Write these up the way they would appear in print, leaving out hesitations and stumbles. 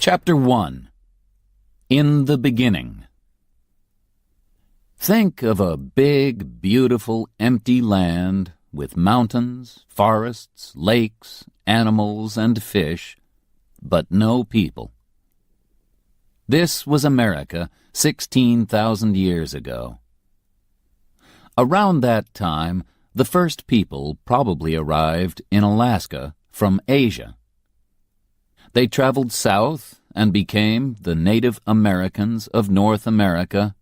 Chapter 1. In the Beginning. Think of a big, beautiful, empty land with mountains, forests, lakes, animals, and fish, but no people. This was America 16,000 years ago. Around that time, the first people probably arrived in Alaska from Asia. They traveled south and became the Native Americans of North America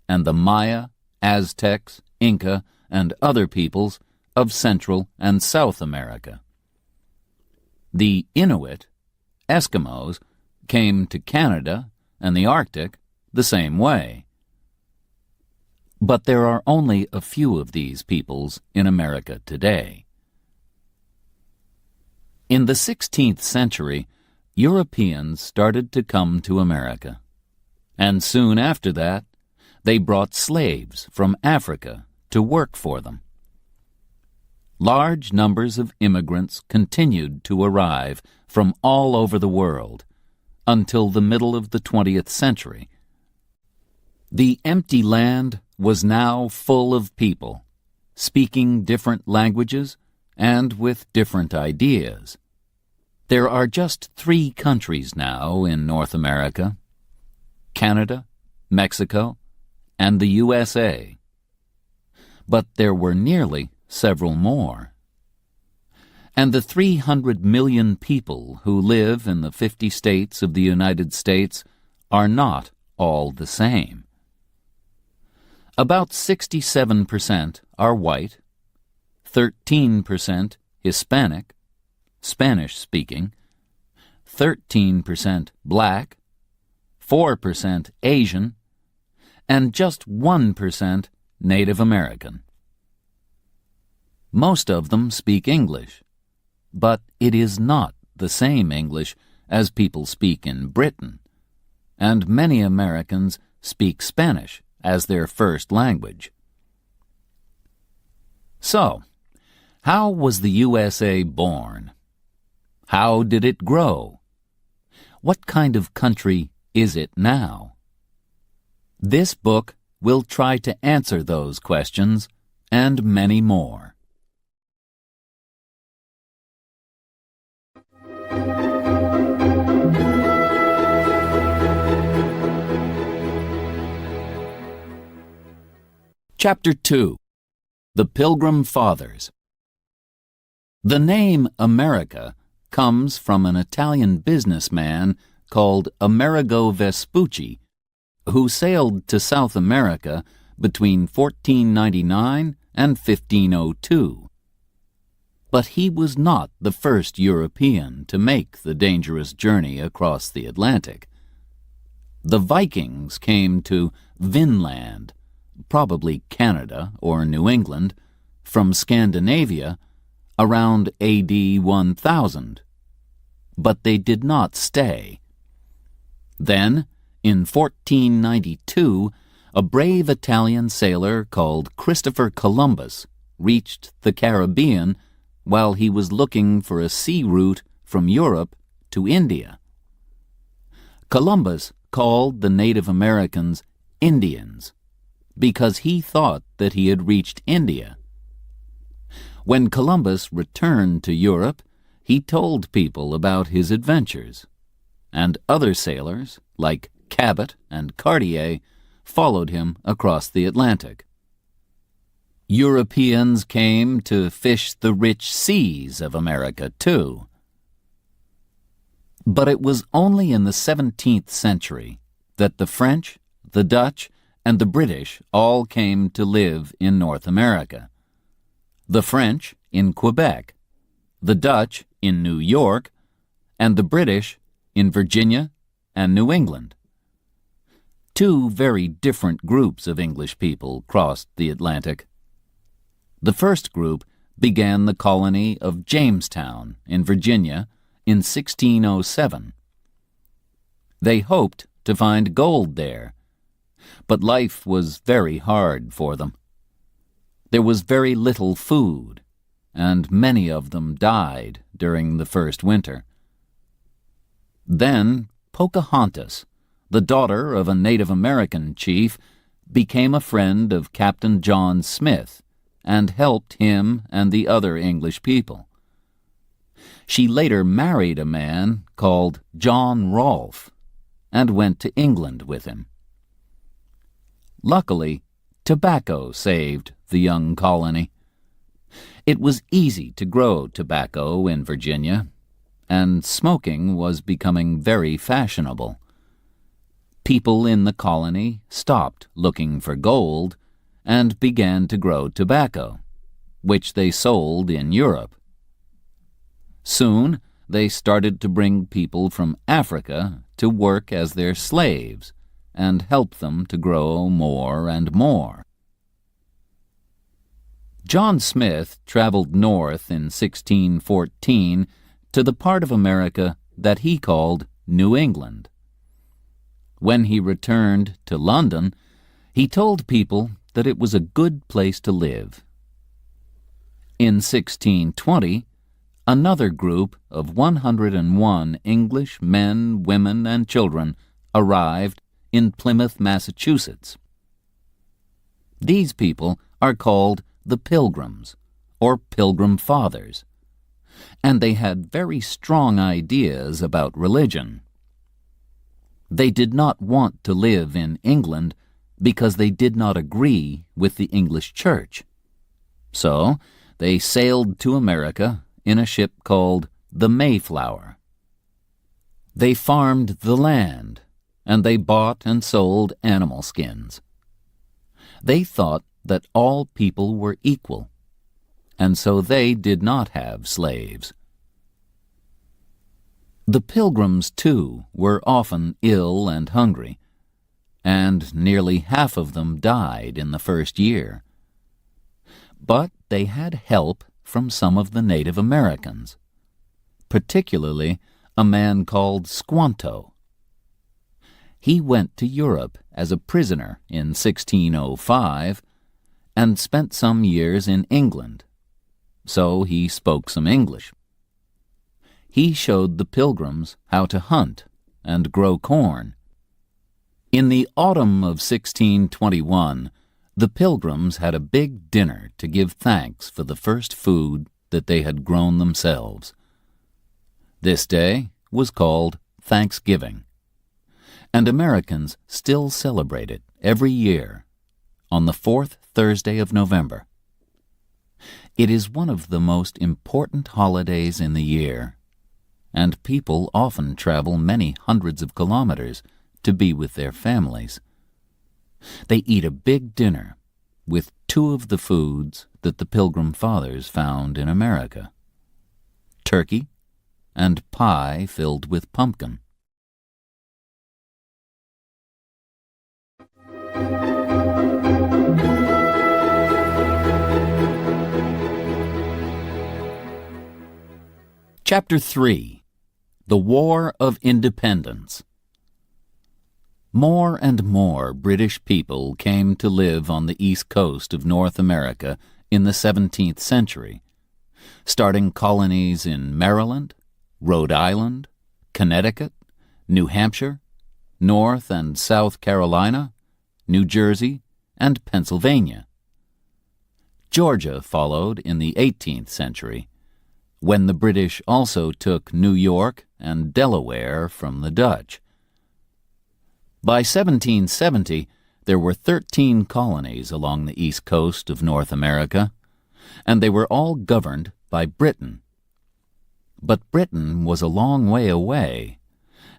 and the Maya, Aztecs, Inca, and other peoples of Central and South America. The Inuit, Eskimos, came to Canada and the Arctic the same way. But there are only a few of these peoples in America today. In the 16th century, Europeans started to come to America, and soon after that, they brought slaves from Africa to work for them. Large numbers of immigrants continued to arrive from all over the world until the middle of the 20th century. The empty land was now full of people, speaking different languages and with different ideas. There are just 3 countries now in North America: Canada, Mexico, and the USA. But there were nearly several more. And the 300 million people who live in the 50 states of the United States are not all the same. About 67% are white, 13% Hispanic, Spanish-speaking, 13% black, 4% Asian, and just 1% Native American. Most of them speak English, but it is not the same English as people speak in Britain, and many Americans speak Spanish as their first language. So, how was the USA born? How did it grow? What kind of country is it now? This book will try to answer those questions and many more. Chapter 2. The Pilgrim Fathers. The name America comes from an Italian businessman called Amerigo Vespucci, who sailed to South America between 1499 and 1502. But he was not the first European to make the dangerous journey across the Atlantic. The Vikings came to Vinland, probably Canada or New England, from Scandinavia around AD 1000. But they did not stay. Then, in 1492, a brave Italian sailor called Christopher Columbus reached the Caribbean while he was looking for a sea route from Europe to India. Columbus called the Native Americans Indians because he thought that he had reached India. When Columbus returned to Europe, he told people about his adventures, and other sailors, like Cabot and Cartier, followed him across the Atlantic. Europeans came to fish the rich seas of America, too. But it was only in the 17th century that the French, the Dutch, and the British all came to live in North America. The French in Quebec, the Dutch in New York, and the British in Virginia and New England. 2 very different groups of English people crossed the Atlantic. The first group began the colony of Jamestown in Virginia in 1607. They hoped to find gold there, but life was very hard for them. There was very little food, and many of them died during the first winter. Then Pocahontas, the daughter of a Native American chief, became a friend of Captain John Smith and helped him and the other English people. She later married a man called John Rolfe and went to England with him. Luckily, tobacco saved the young colony. It was easy to grow tobacco in Virginia, and smoking was becoming very fashionable. People in the colony stopped looking for gold and began to grow tobacco, which they sold in Europe. Soon, they started to bring people from Africa to work as their slaves and help them to grow more and more. John Smith traveled north in 1614 to the part of America that he called New England. When he returned to London, he told people that it was a good place to live. In 1620, another group of 101 English men, women, and children arrived in Plymouth, Massachusetts. These people are called the Pilgrims, or Pilgrim Fathers, and they had very strong ideas about religion. They did not want to live in England because they did not agree with the English Church. So they sailed to America in a ship called the Mayflower. They farmed the land, and they bought and sold animal skins. They thought that all people were equal, and so they did not have slaves. The Pilgrims, too, were often ill and hungry, and nearly half of them died in the first year. But they had help from some of the Native Americans, particularly a man called Squanto. He went to Europe as a prisoner in 1605 and spent some years in England, so he spoke some English. He showed the Pilgrims how to hunt and grow corn. In the autumn of 1621, the Pilgrims had a big dinner to give thanks for the first food that they had grown themselves. This day was called Thanksgiving, and Americans still celebrate it every year on the fourth Thursday of November. It is one of the most important holidays in the year, and people often travel many hundreds of kilometers to be with their families. They eat a big dinner with two of the foods that the Pilgrim Fathers found in America: turkey and pie filled with pumpkin. Chapter 3. The War of Independence. More and more British people came to live on the east coast of North America in the 17th century, starting colonies in Maryland, Rhode Island, Connecticut, New Hampshire, North and South Carolina, New Jersey, and Pennsylvania. Georgia followed in the 18th century, when the British also took New York and Delaware from the Dutch. By 1770, there were 13 colonies along the east coast of North America, and they were all governed by Britain. But Britain was a long way away,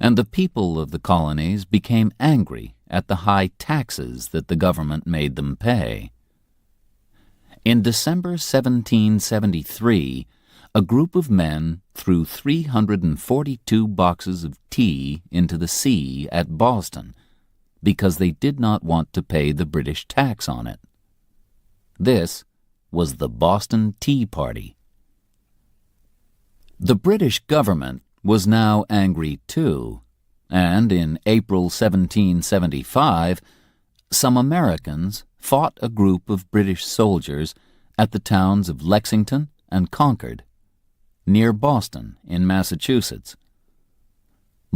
and the people of the colonies became angry at the high taxes that the government made them pay. In December 1773, a group of men threw 342 boxes of tea into the sea at Boston because they did not want to pay the British tax on it. This was the Boston Tea Party. The British government was now angry too, and in April 1775, some Americans fought a group of British soldiers at the towns of Lexington and Concord, near Boston in Massachusetts.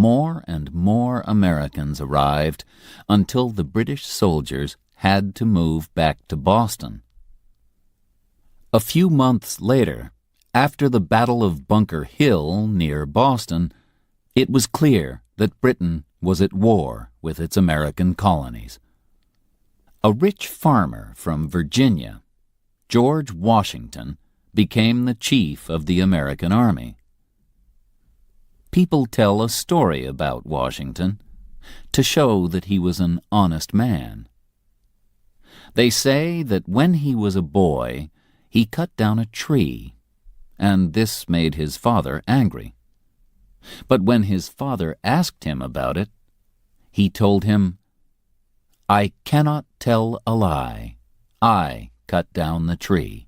more and more Americans arrived until the British soldiers had to move back to Boston. A few months later, after the Battle of Bunker Hill near Boston, it was clear that Britain was at war with its American colonies. A rich farmer from Virginia, George Washington, became the chief of the American Army. People tell a story about Washington to show that he was an honest man. They say that when he was a boy, he cut down a tree, and this made his father angry. But when his father asked him about it, he told him, "I cannot tell a lie. I cut down the tree."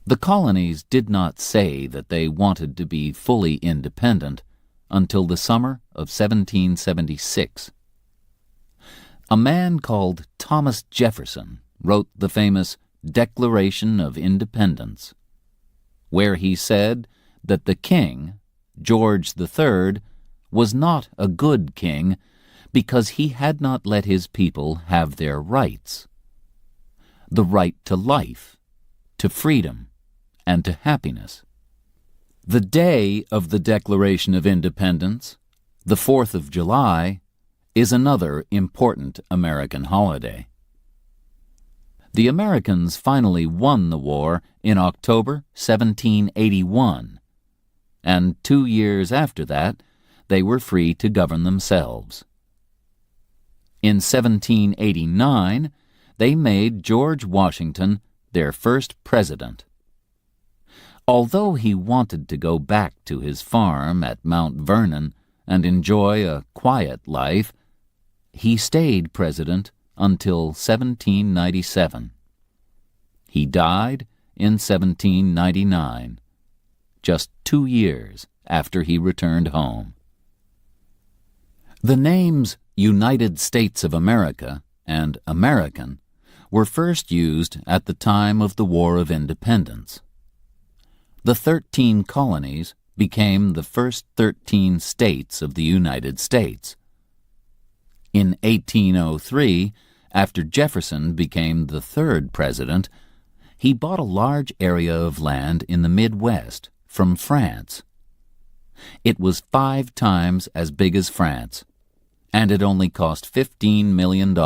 The colonies did not say that they wanted to be fully independent until the summer of 1776. A man called Thomas Jefferson wrote the famous Declaration of Independence, where he said that the king, George III, was not a good king because he had not let his people have their rights: the right to life, to freedom, and to happiness. The day of the Declaration of Independence, the 4th of July, is another important American holiday. The Americans finally won the war in October 1781, and 2 years after that, they were free to govern themselves. In 1789, they made George Washington their first president. Although he wanted to go back to his farm at Mount Vernon and enjoy a quiet life, he stayed president until 1797. He died in 1799, just 2 years after he returned home. The names United States of America and American were first used at the time of the War of Independence. The 13 colonies became the first 13 states of the United States. In 1803, after Jefferson became the third president, he bought a large area of land in the Midwest from France. It was 5 times as big as France, and it only cost $15 million.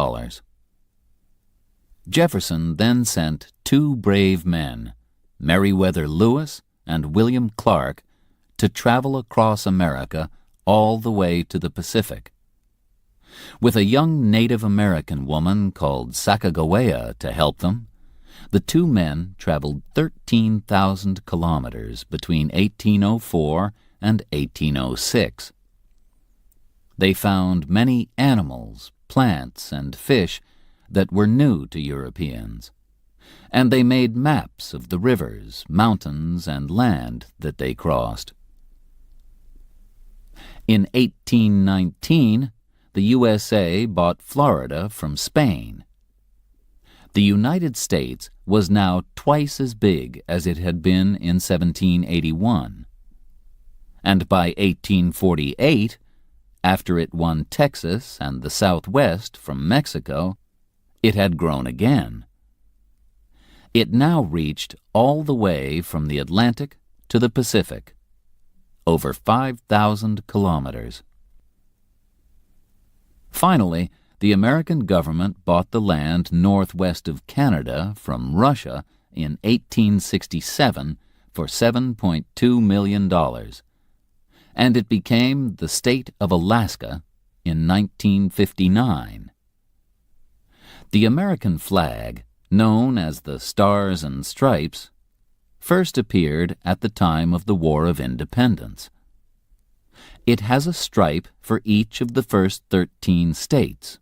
Jefferson then sent 2 brave men, Meriwether Lewis and William Clark, to travel across America all the way to the Pacific. With a young Native American woman called Sacagawea to help them, the 2 men traveled 13,000 kilometers between 1804 and 1806. They found many animals, plants, and fish that were new to Europeans, and they made maps of the rivers, mountains, and land that they crossed. In 1819, the USA bought Florida from Spain. The United States was now twice as big as it had been in 1781. And by 1848, after it won Texas and the Southwest from Mexico, it had grown again. It now reached all the way from the Atlantic to the Pacific, over 5,000 kilometers. Finally, the American government bought the land northwest of Canada from Russia in 1867 for $7.2 million, and it became the state of Alaska in 1959. The American flag, known as the Stars and Stripes, first appeared at the time of the War of Independence. It has a stripe for each of the first 13 states,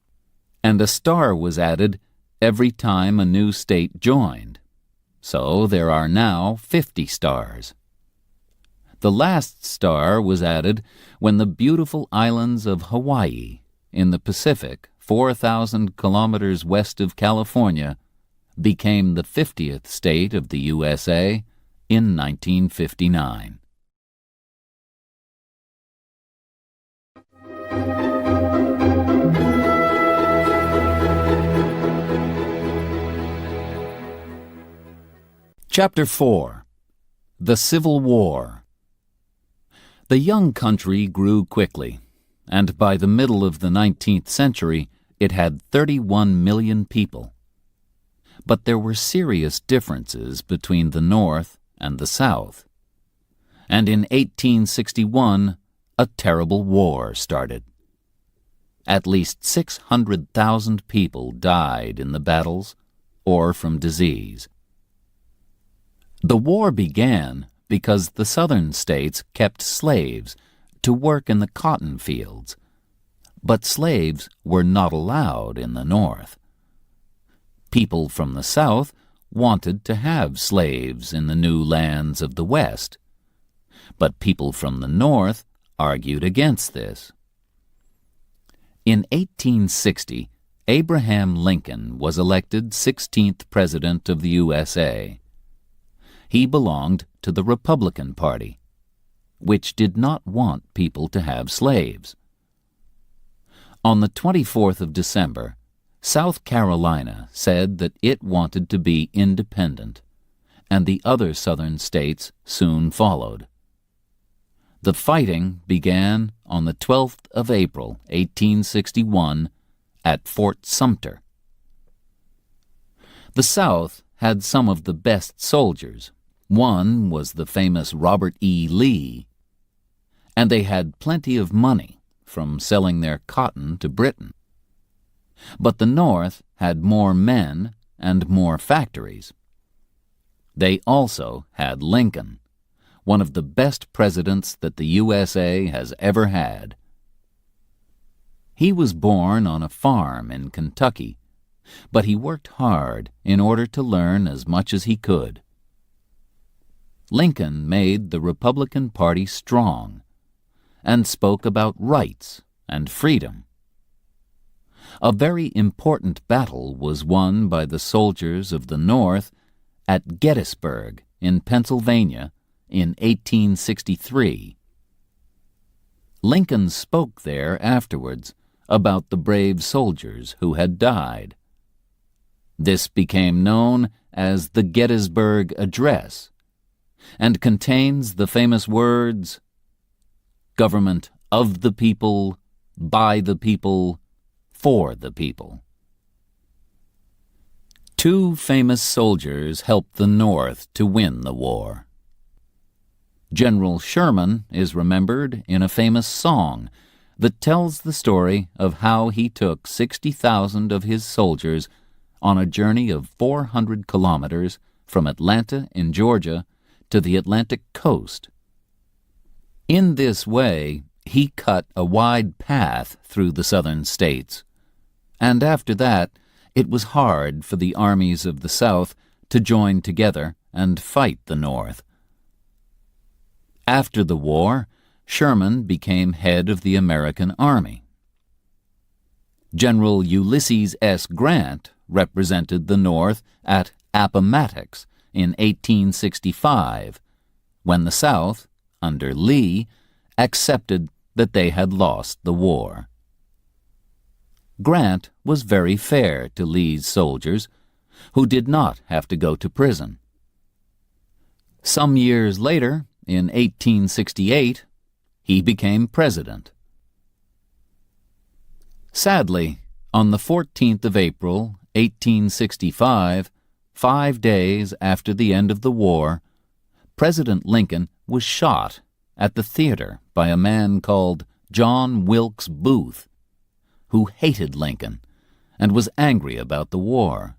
and a star was added every time a new state joined, so there are now 50 stars. The last star was added when the beautiful islands of Hawaii in the Pacific, 4,000 kilometers west of California, became the 50th state of the USA in 1959. Chapter 4. The Civil War. The young country grew quickly, and by the middle of the 19th century it had 31 million people. But there were serious differences between the North and the South. And in 1861, a terrible war started. At least 600,000 people died in the battles or from disease. The war began because the southern states kept slaves to work in the cotton fields, but slaves were not allowed in the North. People from the South wanted to have slaves in the new lands of the West, but people from the North argued against this. In 1860, Abraham Lincoln was elected 16th President of the USA. He belonged to the Republican Party, which did not want people to have slaves. On the 24th of December, South Carolina said that it wanted to be independent, and the other southern states soon followed. The fighting began on the 12th of April, 1861, at Fort Sumter. The South had some of the best soldiers. One was the famous Robert E. Lee, and they had plenty of money from selling their cotton to Britain. But the North had more men and more factories. They also had Lincoln, one of the best presidents that the USA has ever had. He was born on a farm in Kentucky, but he worked hard in order to learn as much as he could. Lincoln made the Republican Party strong and spoke about rights and freedom. A very important battle was won by the soldiers of the North at Gettysburg in Pennsylvania in 1863. Lincoln spoke there afterwards about the brave soldiers who had died. This became known as the Gettysburg Address, and contains the famous words, "Government of the people, by the people, for the people." Two famous soldiers helped the North to win the war. General Sherman is remembered in a famous song that tells the story of how he took 60,000 of his soldiers on a journey of 400 kilometers from Atlanta in Georgia to the Atlantic coast. In this way, he cut a wide path through the southern states, and after that, it was hard for the armies of the South to join together and fight the North. After the war, Sherman became head of the American Army. General Ulysses S. Grant represented the North at Appomattox in 1865, when the South, under Lee, accepted that they had lost the war. Grant was very fair to Lee's soldiers, who did not have to go to prison. Some years later, in 1868, he became president. Sadly, on the 14th of April, 1865, 5 days after the end of the war, President Lincoln was shot at the theater by a man called John Wilkes Booth, who hated Lincoln and was angry about the war.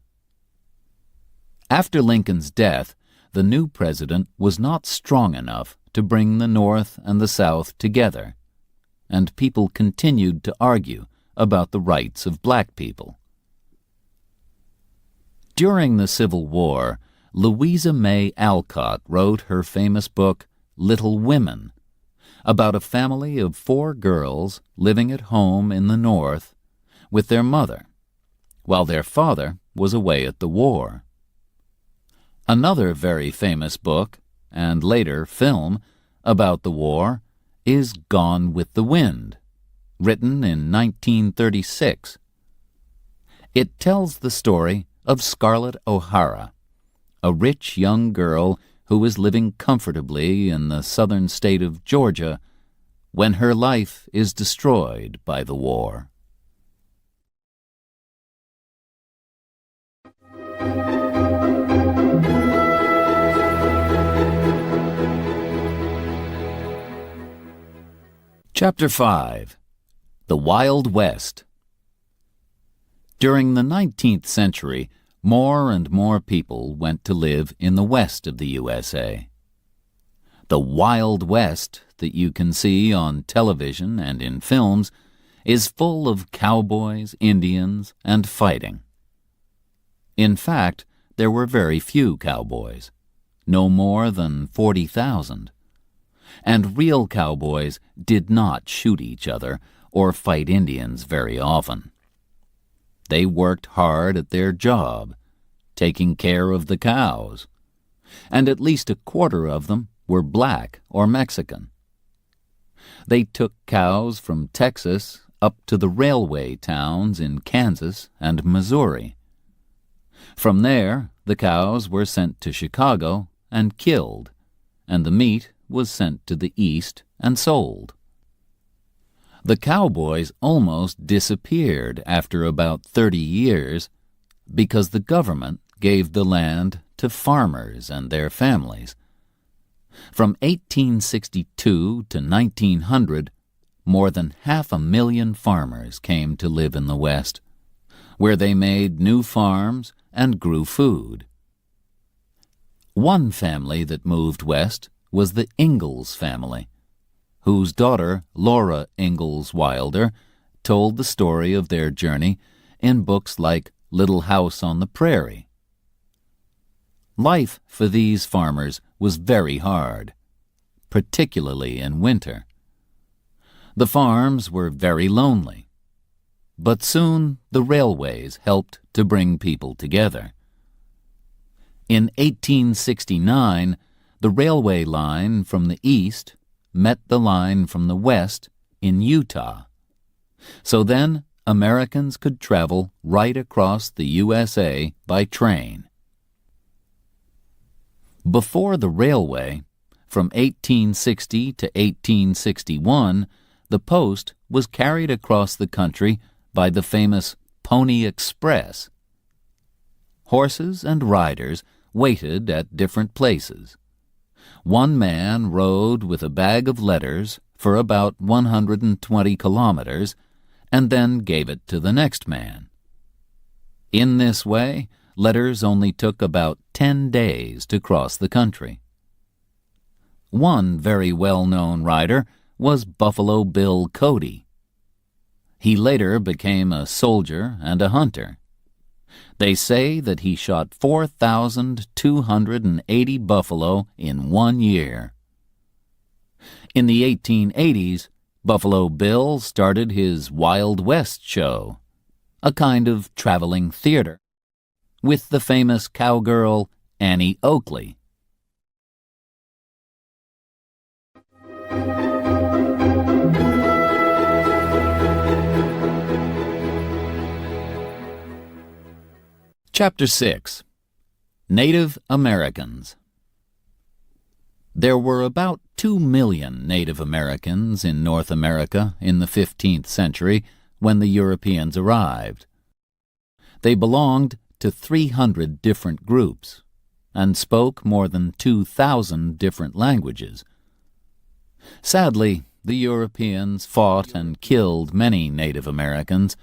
After Lincoln's death, the new president was not strong enough to bring the North and the South together, and people continued to argue about the rights of black people. During the Civil War, Louisa May Alcott wrote her famous book, Little Women, about a family of 4 girls living at home in the North with their mother, while their father was away at the war. Another very famous book, and later film, about the war is Gone with the Wind, written in 1936. It tells the story of Scarlett O'Hara, a rich young girl who was living comfortably in the southern state of Georgia when her life is destroyed by the war. Chapter 5. The Wild West. During the 19th century, more and more people went to live in the west of the USA. The Wild West that you can see on television and in films is full of cowboys, Indians, and fighting. In fact, there were very few cowboys, no more than 40,000. And real cowboys did not shoot each other or fight Indians very often. They worked hard at their job, taking care of the cows, and at least a quarter of them were black or Mexican. They took cows from Texas up to the railway towns in Kansas and Missouri. From there, the cows were sent to Chicago and killed, and the meat was sent to the east and sold. The cowboys almost disappeared after about 30 years because the government gave the land to farmers and their families. From 1862 to 1900, more than 500,000 farmers came to live in the West, where they made new farms and grew food. One family that moved west was the Ingalls family, whose daughter, Laura Ingalls Wilder, told the story of their journey in books like Little House on the Prairie. Life for these farmers was very hard, particularly in winter. The farms were very lonely, but soon the railways helped to bring people together. In 1869, the railway line from the east met the line from the west in Utah. So then Americans could travel right across the USA by train. Before the railway, from 1860 to 1861, the post was carried across the country by the famous Pony Express. Horses and riders waited at different places. One man rode with a bag of letters for about 120 kilometers and then gave it to the next man. In this way, letters only took about 10 days to cross the country. One very well-known rider was Buffalo Bill Cody. He later became a soldier and a hunter. They say that he shot 4,280 buffalo in 1 year. In the 1880s, Buffalo Bill started his Wild West show, a kind of traveling theater, with the famous cowgirl Annie Oakley. Chapter 6. Native Americans. There were about 2 million Native Americans in North America in the 15th century when the Europeans arrived. They belonged to 300 different groups and spoke more than 2,000 different languages. Sadly, the Europeans fought and killed many Native Americans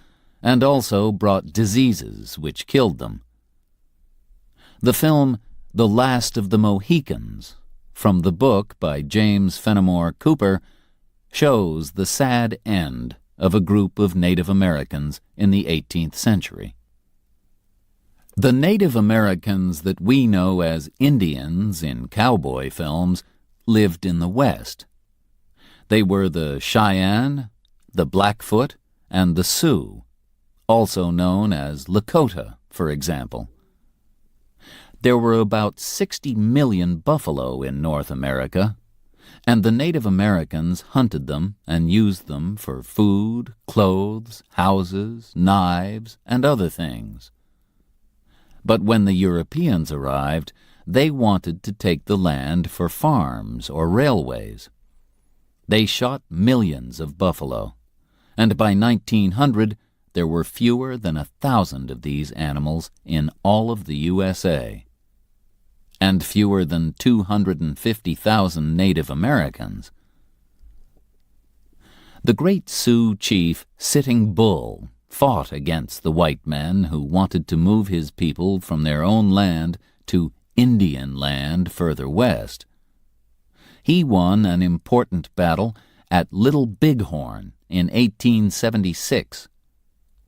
and also brought diseases which killed them. The film The Last of the Mohicans, from the book by James Fenimore Cooper, shows the sad end of a group of Native Americans in the 18th century. The Native Americans that we know as Indians in cowboy films lived in the West. They were the Cheyenne, the Blackfoot, and the Sioux, also known as Lakota, for example. There were about 60 million buffalo in North America, and the Native Americans hunted them and used them for food, clothes, houses, knives, and other things. But when the Europeans arrived, they wanted to take the land for farms or railways. They shot millions of buffalo, and by 1900 there were fewer than 1,000 of these animals in all of the USA, and fewer than 250,000 Native Americans. The great Sioux chief Sitting Bull fought against the white men who wanted to move his people from their own land to Indian land further west. He won an important battle at Little Bighorn in 1876,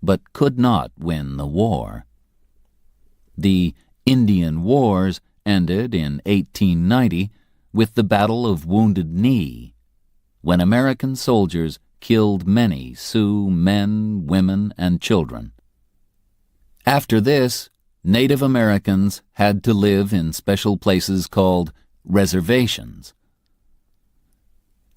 but could not win the war. The Indian Wars ended in 1890 with the Battle of Wounded Knee, when American soldiers killed many Sioux men, women, and children. After this, Native Americans had to live in special places called reservations.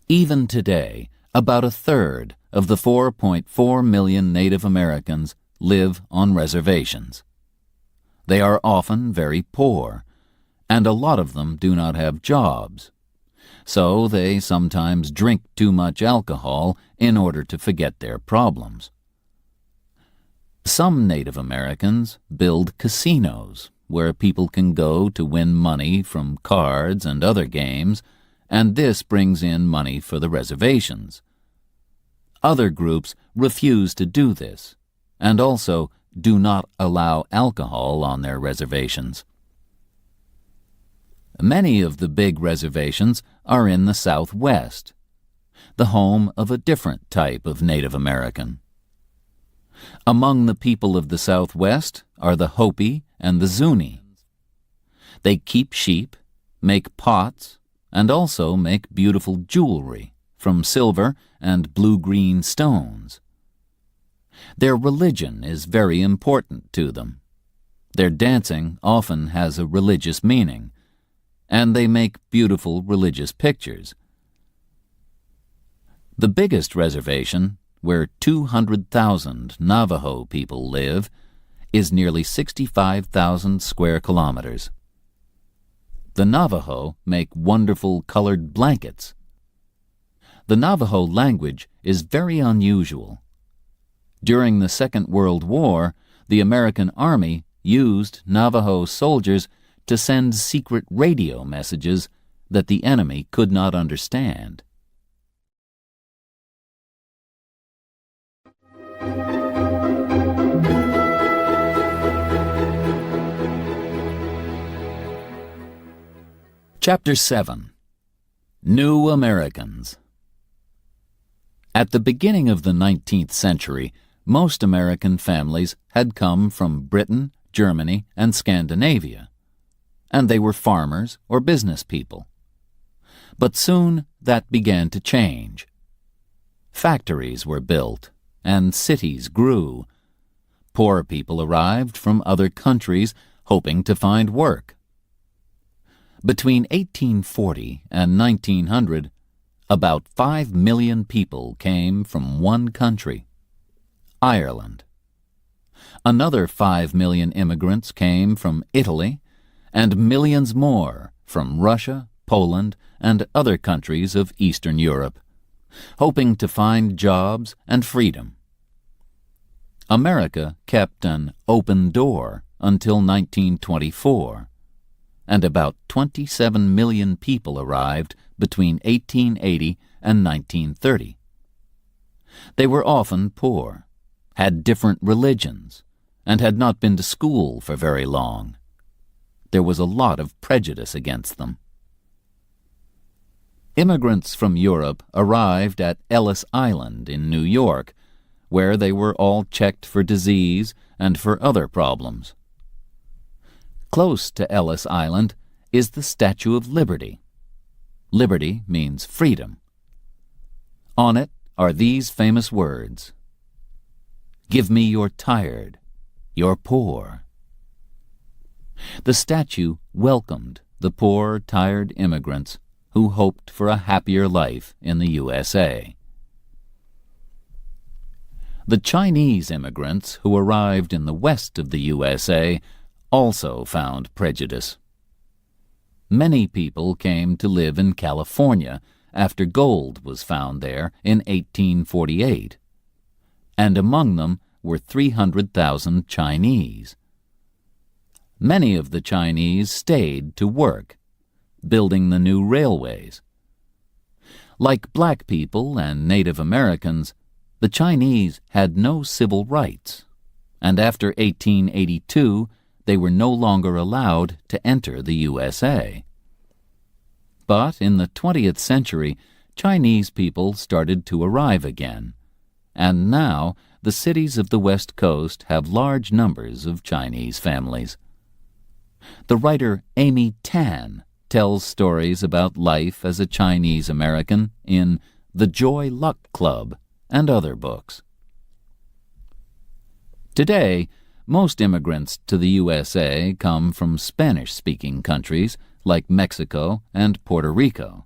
Even today, about a third of the 4.4 million Native Americans live on reservations. They are often very poor, and a lot of them do not have jobs. So they sometimes drink too much alcohol in order to forget their problems. Some Native Americans build casinos where people can go to win money from cards and other games, and this brings in money for the reservations. Other groups refuse to do this, and also do not allow alcohol on their reservations. Many of the big reservations are in the Southwest, the home of a different type of Native American. Among the people of the Southwest are the Hopi and the Zuni. They keep sheep, make pots, and also make beautiful jewelry from silver and blue-green stones. Their religion is very important to them. Their dancing often has a religious meaning, and they make beautiful religious pictures. The biggest reservation, where 200,000 Navajo people live, is nearly 65,000 square kilometers. The Navajo make wonderful colored blankets. The Navajo language is very unusual. During the Second World War, the American Army used Navajo soldiers to send secret radio messages that the enemy could not understand. Chapter 7. New Americans. At the beginning of the 19th century, most American families had come from Britain, Germany, and Scandinavia, and they were farmers or business people. But soon that began to change. Factories were built, and cities grew. Poor people arrived from other countries hoping to find work. Between 1840 and 1900, about 5 million people came from one country, Ireland. Another 5 million immigrants came from Italy, and millions more from Russia, Poland, and other countries of Eastern Europe, hoping to find jobs and freedom. America kept an open door until 1924, and about 27 million people arrived between 1880 and 1930. They were often poor, had different religions, and had not been to school for very long. There was a lot of prejudice against them. Immigrants from Europe arrived at Ellis Island in New York, where they were all checked for disease and for other problems. Close to Ellis Island is the Statue of Liberty. Liberty means freedom. On it are these famous words: "Give me your tired, your poor." The statue welcomed the poor, tired immigrants who hoped for a happier life in the USA. The Chinese immigrants who arrived in the west of the USA also found prejudice. Many people came to live in California after gold was found there in 1848, and among them were 300,000 Chinese. Many of the Chinese stayed to work, building the new railways. Like black people and Native Americans, the Chinese had no civil rights, and after 1882 they were no longer allowed to enter the USA. But in the 20th century, Chinese people started to arrive again, and now the cities of the West Coast have large numbers of Chinese families. The writer Amy Tan tells stories about life as a Chinese American in The Joy Luck Club and other books. Today, most immigrants to the USA come from Spanish-speaking countries like Mexico and Puerto Rico.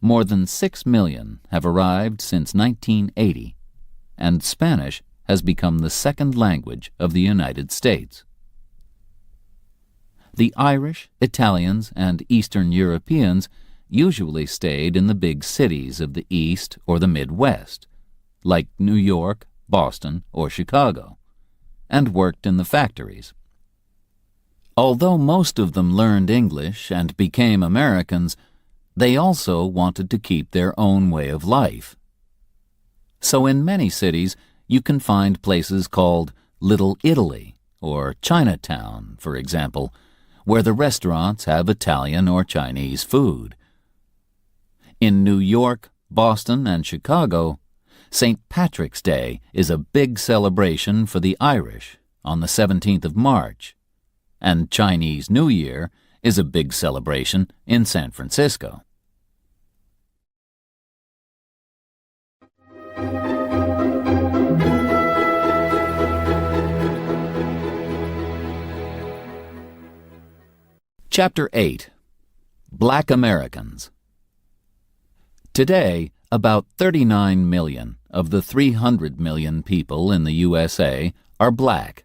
More than 6 million have arrived since 1980, and Spanish has become the second language of the United States. The Irish, Italians, and Eastern Europeans usually stayed in the big cities of the East or the Midwest, like New York, Boston, or Chicago, and worked in the factories. Although most of them learned English and became Americans, they also wanted to keep their own way of life. So in many cities, you can find places called Little Italy or Chinatown, for example, where the restaurants have Italian or Chinese food. In New York, Boston, and Chicago, St. Patrick's Day is a big celebration for the Irish on the 17th of March, and Chinese New Year is a big celebration in San Francisco. Chapter 8. Black Americans. Today, about 39 million of the 300 million people in the USA are black.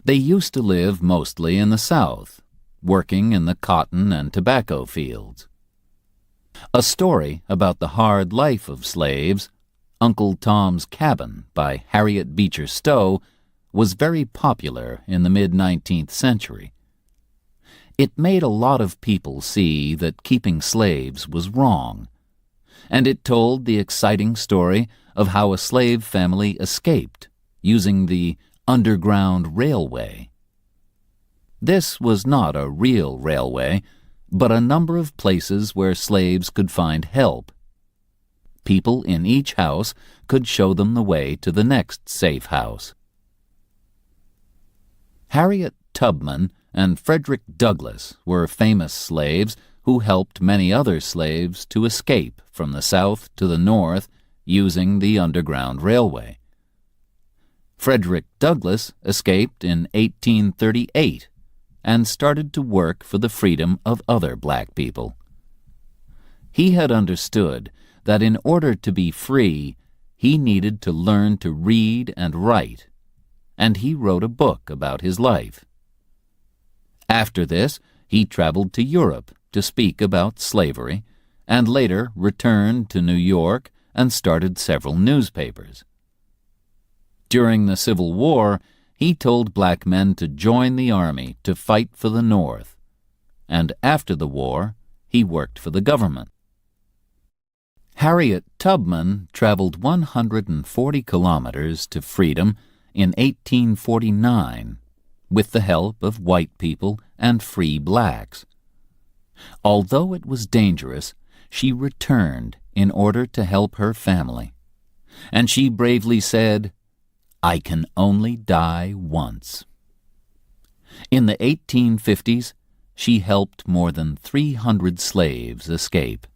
They used to live mostly in the South, working in the cotton and tobacco fields. A story about the hard life of slaves, Uncle Tom's Cabin by Harriet Beecher Stowe, was very popular in the mid-19th century. It made a lot of people see that keeping slaves was wrong, and it told the exciting story of how a slave family escaped using the Underground Railway. This was not a real railway, but a number of places where slaves could find help. People in each house could show them the way to the next safe house. Harriet Tubman and Frederick Douglass were famous slaves who helped many other slaves to escape from the South to the North using the Underground Railway. Frederick Douglass escaped in 1838 and started to work for the freedom of other black people. He had understood that in order to be free, he needed to learn to read and write, and he wrote a book about his life. After this, he traveled to Europe to speak about slavery, and later returned to New York and started several newspapers. During the Civil War, he told black men to join the army to fight for the North, and after the war, he worked for the government. Harriet Tubman traveled 140 kilometers to freedom in 1849 with the help of white people and free blacks. Although it was dangerous, she returned in order to help her family, and she bravely said, "I can only die once." In the 1850s, she helped more than 300 slaves escape.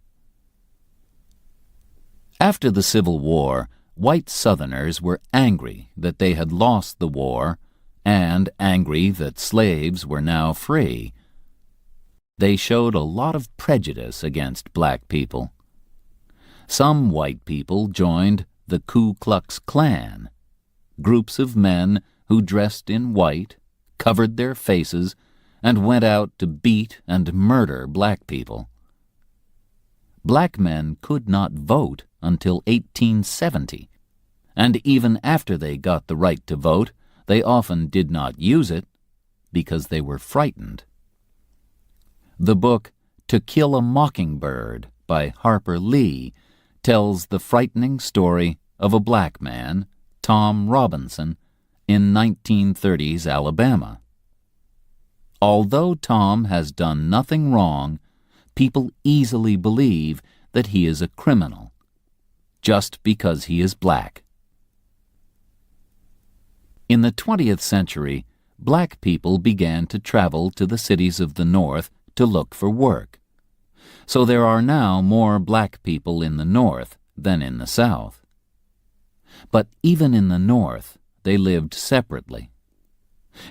After the Civil War, white Southerners were angry that they had lost the war and angry that slaves were now free. They showed a lot of prejudice against black people. Some white people joined the Ku Klux Klan, groups of men who dressed in white, covered their faces, and went out to beat and murder black people. Black men could not vote until 1870, and even after they got the right to vote, they often did not use it because they were frightened. The book To Kill a Mockingbird by Harper Lee tells the frightening story of a black man, Tom Robinson, in 1930s Alabama. Although Tom has done nothing wrong, people easily believe that he is a criminal, just because he is black. In the 20th century, black people began to travel to the cities of the North to look for work. So there are now more black people in the North than in the South. But even in the North, they lived separately.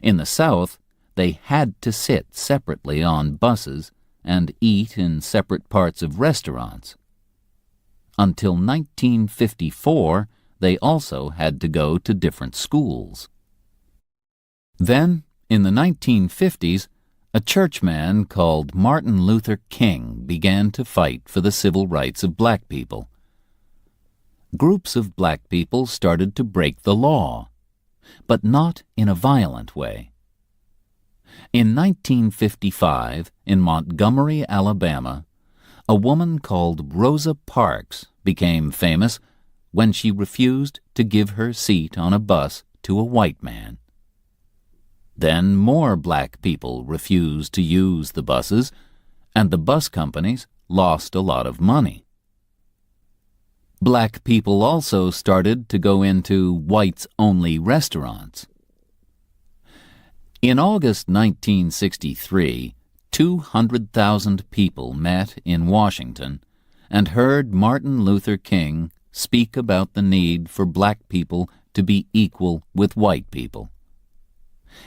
In the South, they had to sit separately on buses and eat in separate parts of restaurants. Until 1954, they also had to go to different schools. Then, in the 1950s, a churchman called Martin Luther King began to fight for the civil rights of black people. Groups of black people started to break the law, but not in a violent way. In 1955, in Montgomery, Alabama, a woman called Rosa Parks became famous when she refused to give her seat on a bus to a white man. Then more black people refused to use the buses, and the bus companies lost a lot of money. Black people also started to go into whites-only restaurants. In August 1963, 200,000 people met in Washington and heard Martin Luther King speak about the need for black people to be equal with white people.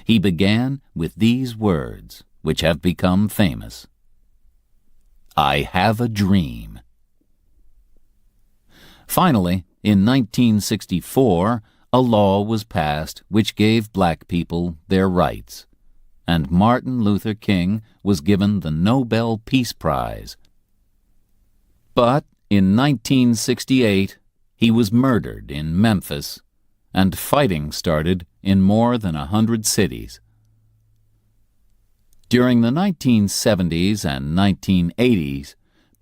He began with these words, which have become famous. "I have a dream." Finally, in 1964, a law was passed which gave black people their rights, and Martin Luther King was given the Nobel Peace Prize. But in 1968, he was murdered in Memphis, and fighting started in more than 100 cities. During the 1970s and 1980s,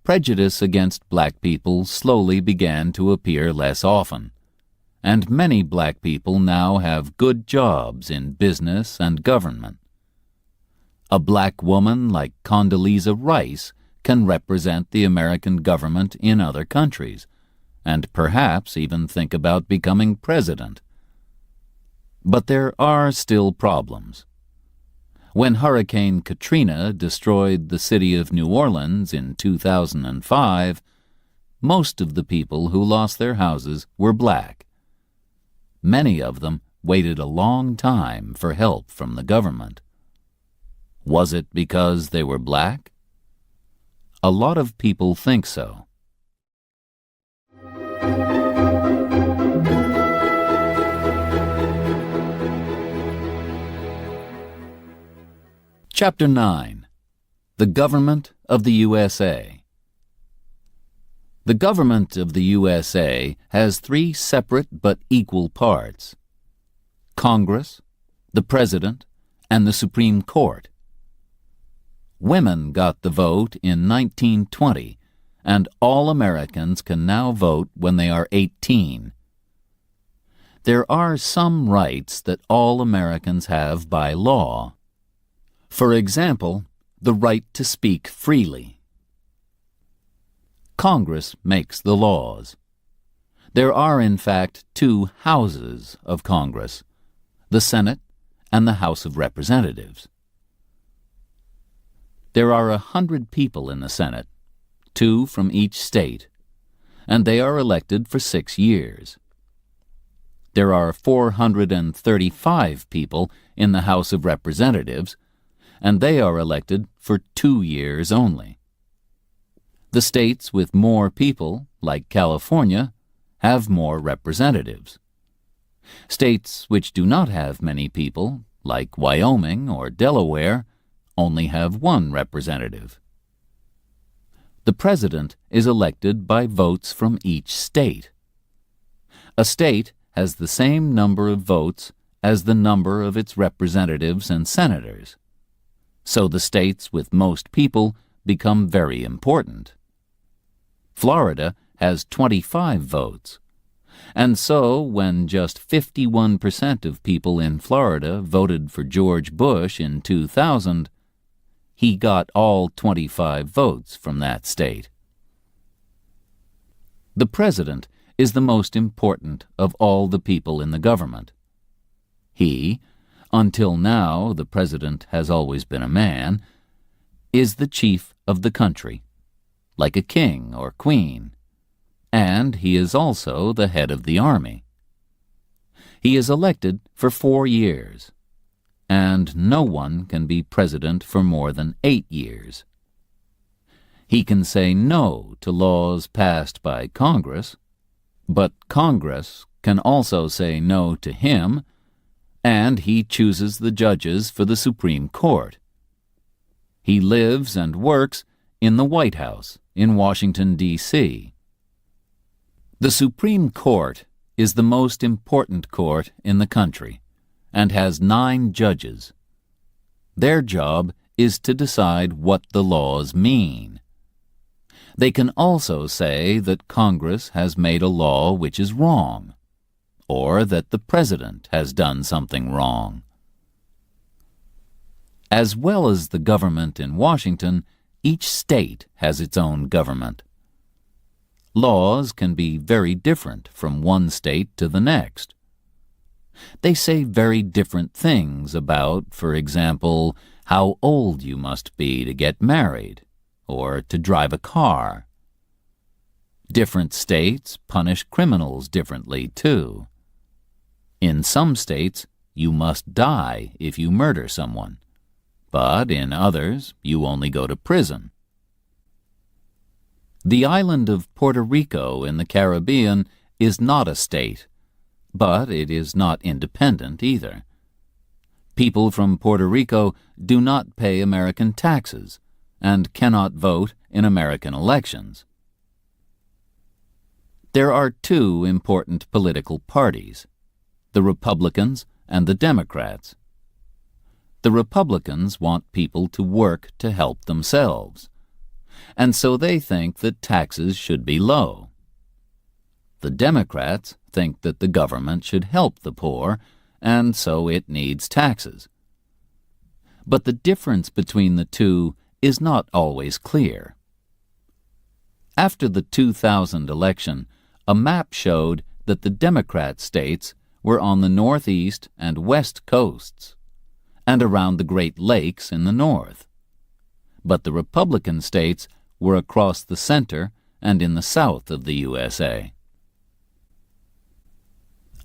prejudice against black people slowly began to appear less often, and many black people now have good jobs in business and government. A black woman like Condoleezza Rice can represent the American government in other countries, and perhaps even think about becoming president. But there are still problems. When Hurricane Katrina destroyed the city of New Orleans in 2005, most of the people who lost their houses were black. Many of them waited a long time for help from the government. Was it because they were black? A lot of people think so. Chapter 9. The Government of the USA. The government of the USA has three separate but equal parts: Congress, the President, and the Supreme Court. Women got the vote in 1920, and all Americans can now vote when they are 18. There are some rights that all Americans have by law. For example, the right to speak freely. Congress makes the laws. There are, in fact, two houses of Congress, the Senate and the House of Representatives. There are 100 people in the Senate, 2 from each state, and they are elected for 6 years. There are 435 people in the House of Representatives, and they are elected for 2 years only. The states with more people, like California, have more representatives. States which do not have many people, like Wyoming or Delaware, only have one representative. The president is elected by votes from each state. A state has the same number of votes as the number of its representatives and senators. So the states with most people become very important. Florida has 25 votes, and so when just 51% of people in Florida voted for George Bush in 2000, he got all 25 votes from that state. The president is the most important of all the people in the government. He, until now the president has always been a man, is the chief of the country, like a king or queen, and he is also the head of the army. He is elected for 4 years, and no one can be president for more than 8 years. He can say no to laws passed by Congress, but Congress can also say no to him, and he chooses the judges for the Supreme Court. He lives and works in the White House in Washington, D.C. The Supreme Court is the most important court in the country and has 9 judges. Their job is to decide what the laws mean. They can also say that Congress has made a law which is wrong, or that the president has done something wrong. As well as the government in Washington, each state has its own government. Laws can be very different from one state to the next. They say very different things about, for example, how old you must be to get married, or to drive a car. Different states punish criminals differently, too. In some states, you must die if you murder someone, but in others, you only go to prison. The island of Puerto Rico in the Caribbean is not a state, but it is not independent either. People from Puerto Rico do not pay American taxes and cannot vote in American elections. There are 2 important political parties, the Republicans and the Democrats. The Republicans want people to work to help themselves, and so they think that taxes should be low. The Democrats think that the government should help the poor, and so it needs taxes. But the difference between the 2 is not always clear. After the 2000 election, a map showed that the Democrat states were on the northeast and west coasts, and around the Great Lakes in the north. But the Republican states were across the center and in the south of the USA.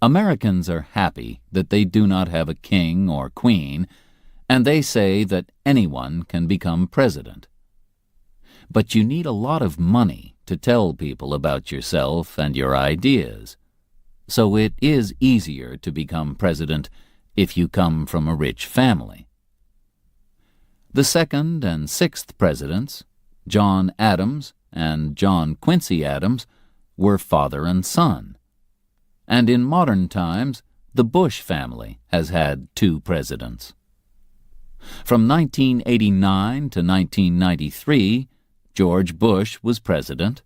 Americans are happy that they do not have a king or queen, and they say that anyone can become president. But you need a lot of money to tell people about yourself and your ideas, so it is easier to become president if you come from a rich family. The 2nd and 6th presidents, John Adams and John Quincy Adams, were father and son. And in modern times, the Bush family has had 2 presidents. From 1989 to 1993, George Bush was president,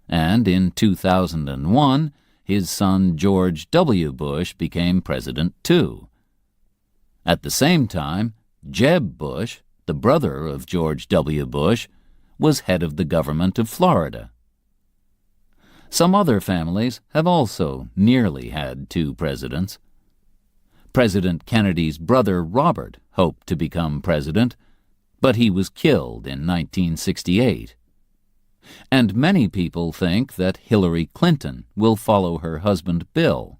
and in 2001, his son George W. Bush became president too. At the same time, Jeb Bush, the brother of George W. Bush, was head of the government of Florida. Some other families have also nearly had 2 presidents. President Kennedy's brother Robert hoped to become president, but he was killed in 1968. And many people think that Hillary Clinton will follow her husband Bill.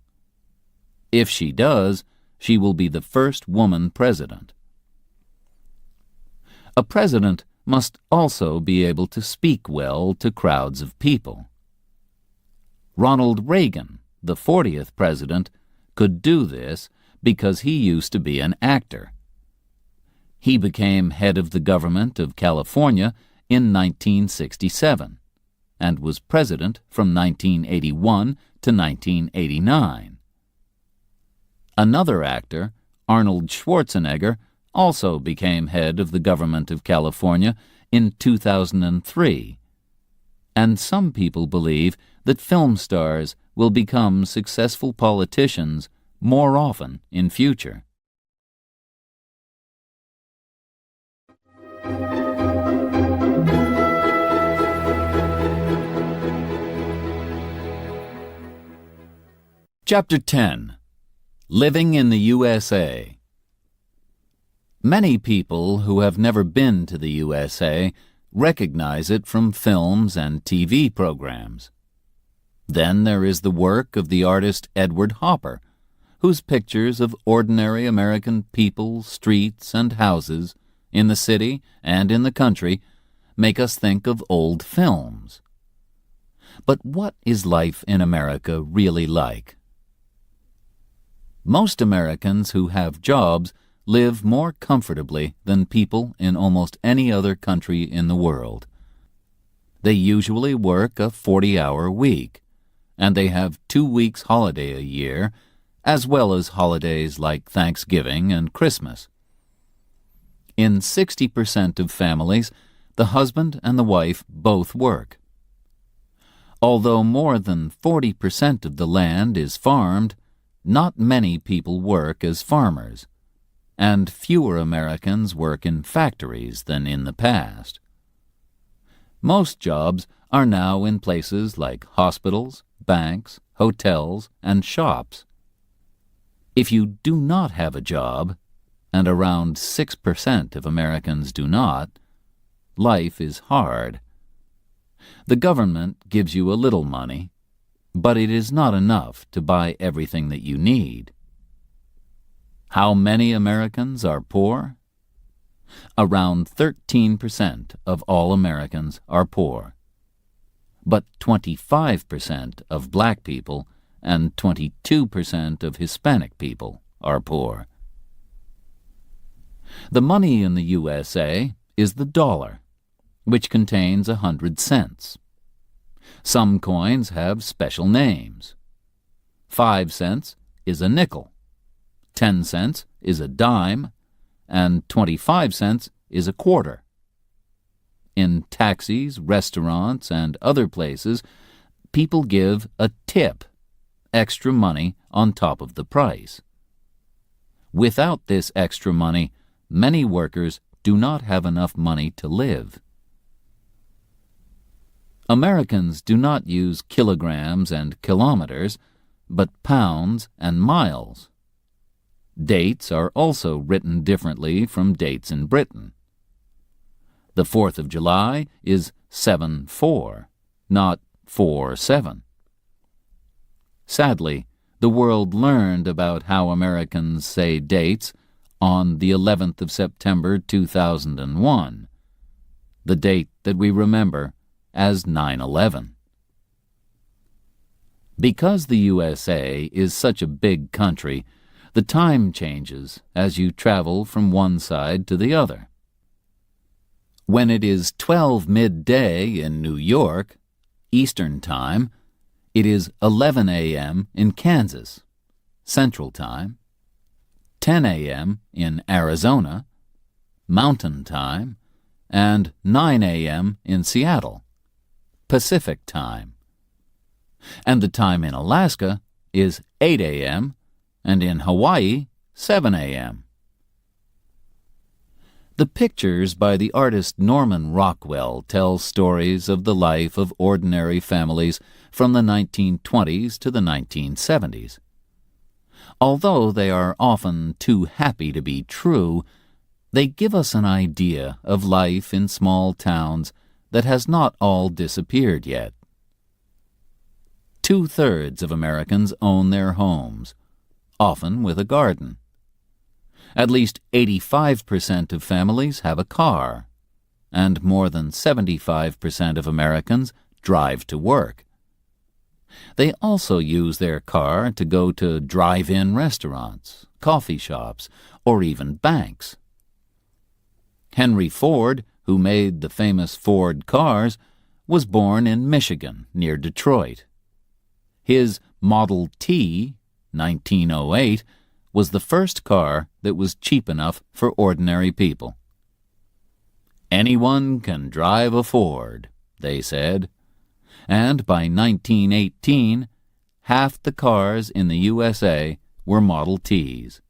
If she does, she will be the first woman president. A president must also be able to speak well to crowds of people. Ronald Reagan, the 40th president, could do this because he used to be an actor. He became head of the government of California in 1967 and was president from 1981 to 1989. Another actor, Arnold Schwarzenegger, also became head of the government of California in 2003. And some people believe that film stars will become successful politicians more often in future. Chapter 10. Living in the USA. Many people who have never been to the USA recognize it from films and TV programs. Then there is the work of the artist Edward Hopper, whose pictures of ordinary American people, streets, and houses, in the city and in the country, make us think of old films. But what is life in America really like? Most Americans who have jobs live more comfortably than people in almost any other country in the world. They usually work a 40-hour week, and they have 2 weeks holiday a year, as well as holidays like Thanksgiving and Christmas. In 60% of families, the husband and the wife both work. Although more than 40% of the land is farmed, not many people work as farmers, and fewer Americans work in factories than in the past. Most jobs are now in places like hospitals, banks, hotels, and shops. If you do not have a job, and around 6% of Americans do not, life is hard. The government gives you a little money, but it is not enough to buy everything that you need. How many Americans are poor? Around 13% of all Americans are poor, but 25% of black people and 22% of Hispanic people are poor. The money in the USA is the dollar, which contains 100 cents. Some coins have special names. 5 cents is a nickel, 10 cents is a dime, and 25 cents is a quarter. In taxis, restaurants, and other places, people give a tip, extra money on top of the price. Without this extra money, many workers do not have enough money to live. Americans do not use kilograms and kilometers, but pounds and miles. Dates are also written differently from dates in Britain. The 4th of July is 7-4, not 4-7. Sadly, the world learned about how Americans say dates on the 11th of September 2001, the date that we remember as 9/11. Because the USA is such a big country, the time changes as you travel from one side to the other. When it is 12 midday in New York, Eastern Time, it is 11 a.m. in Kansas, Central Time, 10 a.m. in Arizona, Mountain Time, and 9 a.m. in Seattle, Pacific Time. And the time in Alaska is 8 a.m. and in Hawaii, 7 a.m. The pictures by the artist Norman Rockwell tell stories of the life of ordinary families from the 1920s to the 1970s. Although they are often too happy to be true, they give us an idea of life in small towns that has not all disappeared yet. 2/3 of Americans own their homes, often with a garden. At least 85% of families have a car, and more than 75% of Americans drive to work. They also use their car to go to drive-in restaurants, coffee shops, or even banks. Henry Ford, who made the famous Ford cars, was born in Michigan, near Detroit. His Model T, 1908, was the first car that was cheap enough for ordinary people. "Anyone can drive a Ford," they said. And by 1918, half the cars in the USA were Model Ts.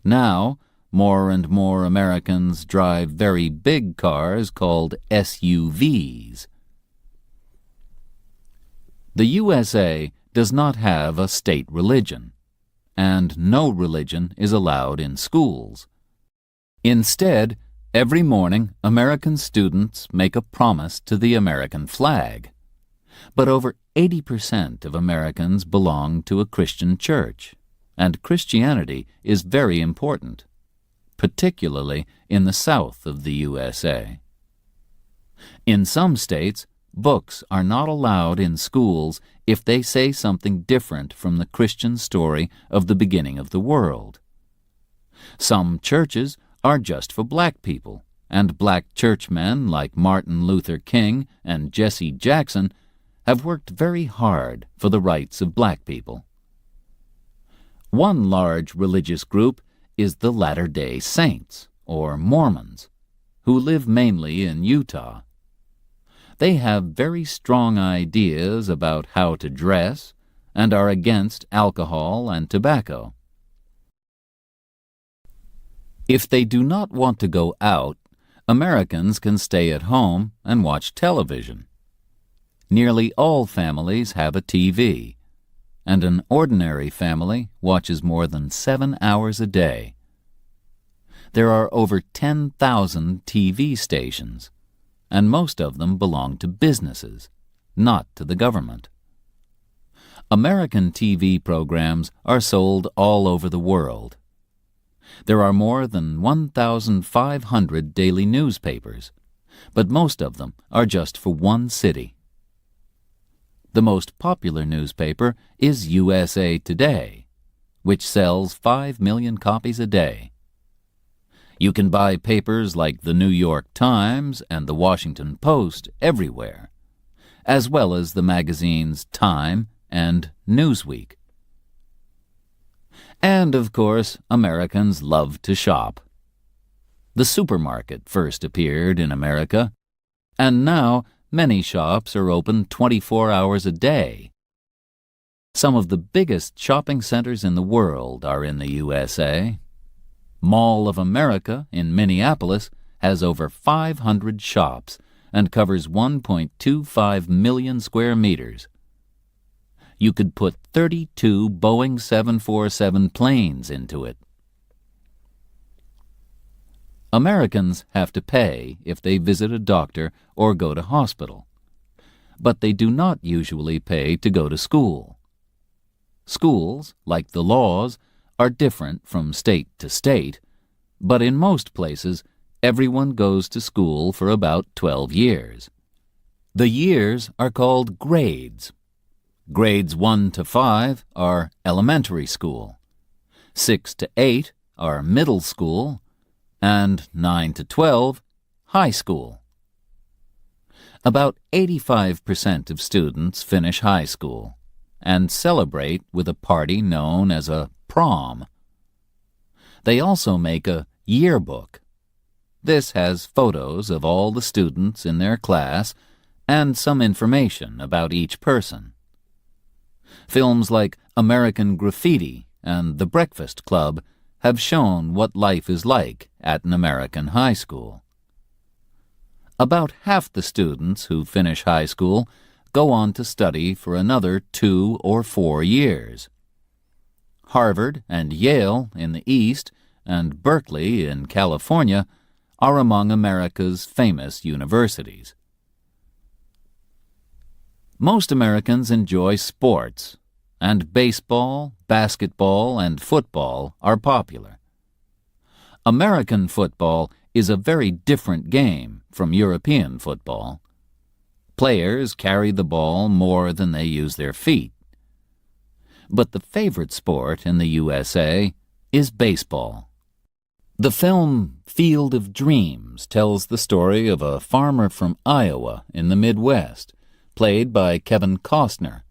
Now, more and more Americans drive very big cars called SUVs. The USA does not have a state religion, and no religion is allowed in schools. Instead, every morning American students make a promise to the American flag. But over 80% of Americans belong to a Christian church, and Christianity is very important, particularly in the south of the USA. In some states, books are not allowed in schools if they say something different from the Christian story of the beginning of the world. Some churches are just for black people, and black churchmen like Martin Luther King and Jesse Jackson have worked very hard for the rights of black people. One large religious group is the Latter-day Saints, or Mormons, who live mainly in Utah. They have very strong ideas about how to dress and are against alcohol and tobacco. If they do not want to go out, Americans can stay at home and watch television. Nearly all families have a TV, and an ordinary family watches more than 7 hours a day. There are over 10,000 TV stations, and most of them belong to businesses, not to the government. American TV programs are sold all over the world. There are more than 1,500 daily newspapers, but most of them are just for one city. The most popular newspaper is USA Today, which sells 5 million copies a day. You can buy papers like the New York Times and the Washington Post everywhere, as well as the magazines Time and Newsweek. And, of course, Americans love to shop. The supermarket first appeared in America, and now many shops are open 24 hours a day. Some of the biggest shopping centers in the world are in the USA. Mall of America in Minneapolis has over 500 shops and covers 1.25 million square meters. You could put 32 Boeing 747 planes into it. Americans have to pay if they visit a doctor or go to hospital, but they do not usually pay to go to school. Schools, like the laws, are different from state to state, but in most places, everyone goes to school for about 12 years. The years are called grades. Grades 1 to 5 are elementary school, 6 to 8 are middle school, and 9 to 12, high school. About 85% of students finish high school and celebrate with a party known as a prom. They also make a yearbook. This has photos of all the students in their class and some information about each person. Films like American Graffiti and The Breakfast Club have shown what life is like at an American high school. About half the students who finish high school go on to study for another 2 or 4 years. Harvard and Yale in the East and Berkeley in California are among America's famous universities. Most Americans enjoy sports, and baseball, basketball, and football are popular. American football is a very different game from European football. Players carry the ball more than they use their feet. But the favorite sport in the USA is baseball. The film Field of Dreams tells the story of a farmer from Iowa in the Midwest, played by Kevin Costner,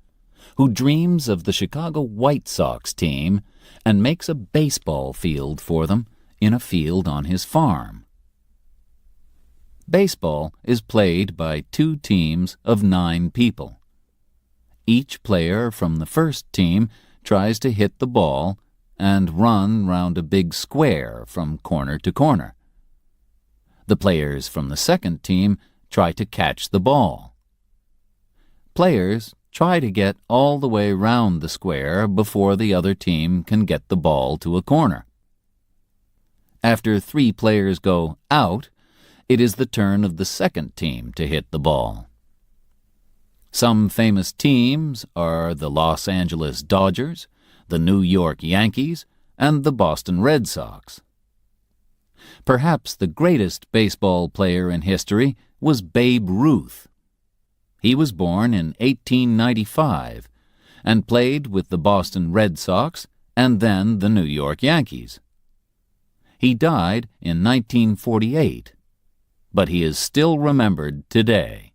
who dreams of the Chicago White Sox team and makes a baseball field for them in a field on his farm. Baseball is played by 2 teams of 9 people. Each player from the first team tries to hit the ball and run round a big square from corner to corner. The players from the second team try to catch the ball. Players try to get all the way round the square before the other team can get the ball to a corner. After 3 players go out, it is the turn of the second team to hit the ball. Some famous teams are the Los Angeles Dodgers, the New York Yankees, and the Boston Red Sox. Perhaps the greatest baseball player in history was Babe Ruth. He was born in 1895 and played with the Boston Red Sox and then the New York Yankees. He died in 1948, but he is still remembered today.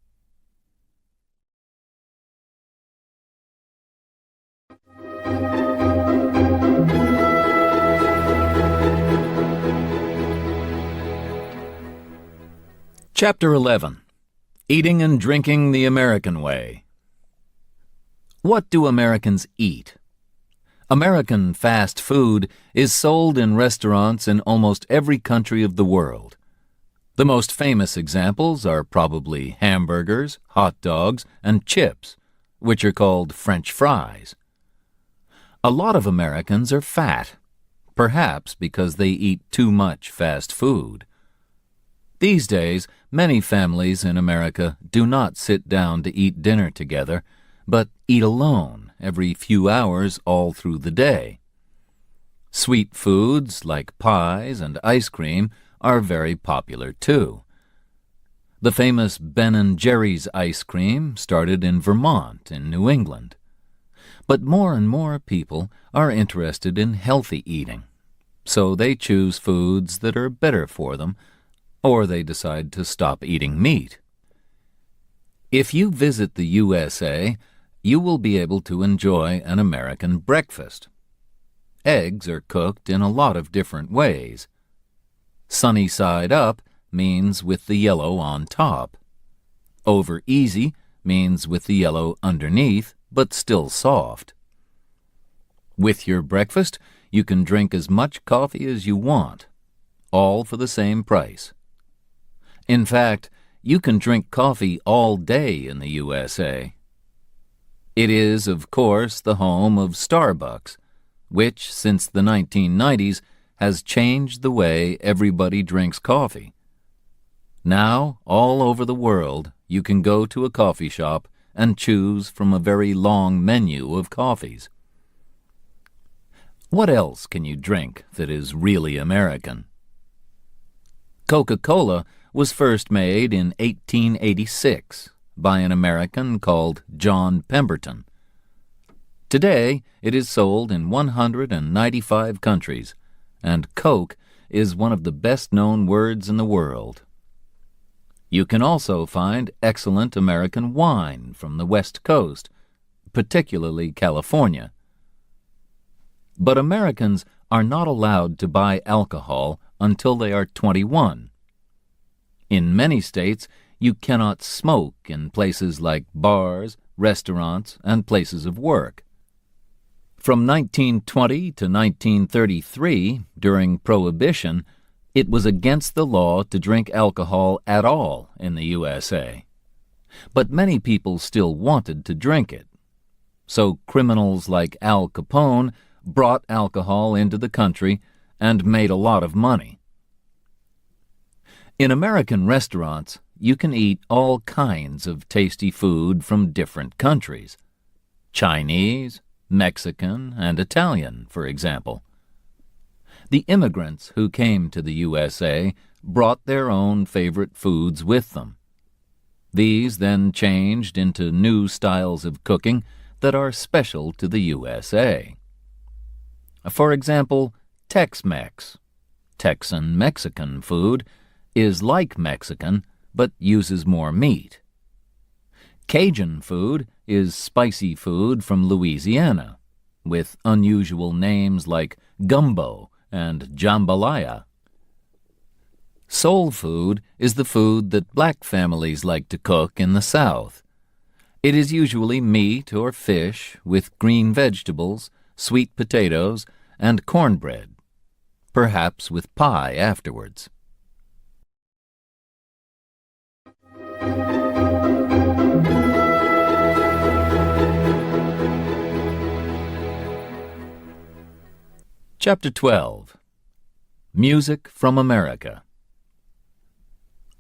Chapter 11. Eating and Drinking the American Way. What do Americans eat? American fast food is sold in restaurants in almost every country of the world. The most famous examples are probably hamburgers, hot dogs, and chips, which are called French fries. A lot of Americans are fat, perhaps because they eat too much fast food. These days, many families in America do not sit down to eat dinner together, but eat alone every few hours all through the day. Sweet foods like pies and ice cream are very popular too. The famous Ben & Jerry's ice cream started in Vermont in New England. But more and more people are interested in healthy eating, so they choose foods that are better for them, or they decide to stop eating meat. If you visit the USA, you will be able to enjoy an American breakfast. Eggs are cooked in a lot of different ways. Sunny side up means with the yellow on top. Over easy means with the yellow underneath, but still soft. With your breakfast, you can drink as much coffee as you want, all for the same price. In fact, you can drink coffee all day in the USA. It is, of course, the home of Starbucks, which, since the 1990s, has changed the way everybody drinks coffee. Now, all over the world, you can go to a coffee shop and choose from a very long menu of coffees. What else can you drink that is really American? Coca-Cola was first made in 1886 by an American called John Pemberton. Today, it is sold in 195 countries, and Coke is one of the best-known words in the world. You can also find excellent American wine from the West Coast, particularly California. But Americans are not allowed to buy alcohol until they are 21. In many states, you cannot smoke in places like bars, restaurants, and places of work. From 1920 to 1933, during Prohibition, it was against the law to drink alcohol at all in the USA. But many people still wanted to drink it. So criminals like Al Capone brought alcohol into the country and made a lot of money. In American restaurants, you can eat all kinds of tasty food from different countries. Chinese, Mexican, and Italian, for example. The immigrants who came to the USA brought their own favorite foods with them. These then changed into new styles of cooking that are special to the USA. For example, Tex-Mex, Texan Mexican food, is like Mexican but uses more meat. Cajun food is spicy food from Louisiana, with unusual names like gumbo and jambalaya. Soul food is the food that black families like to cook in the South. It is usually meat or fish with green vegetables, sweet potatoes, and cornbread, perhaps with pie afterwards. Chapter 12. Music from America.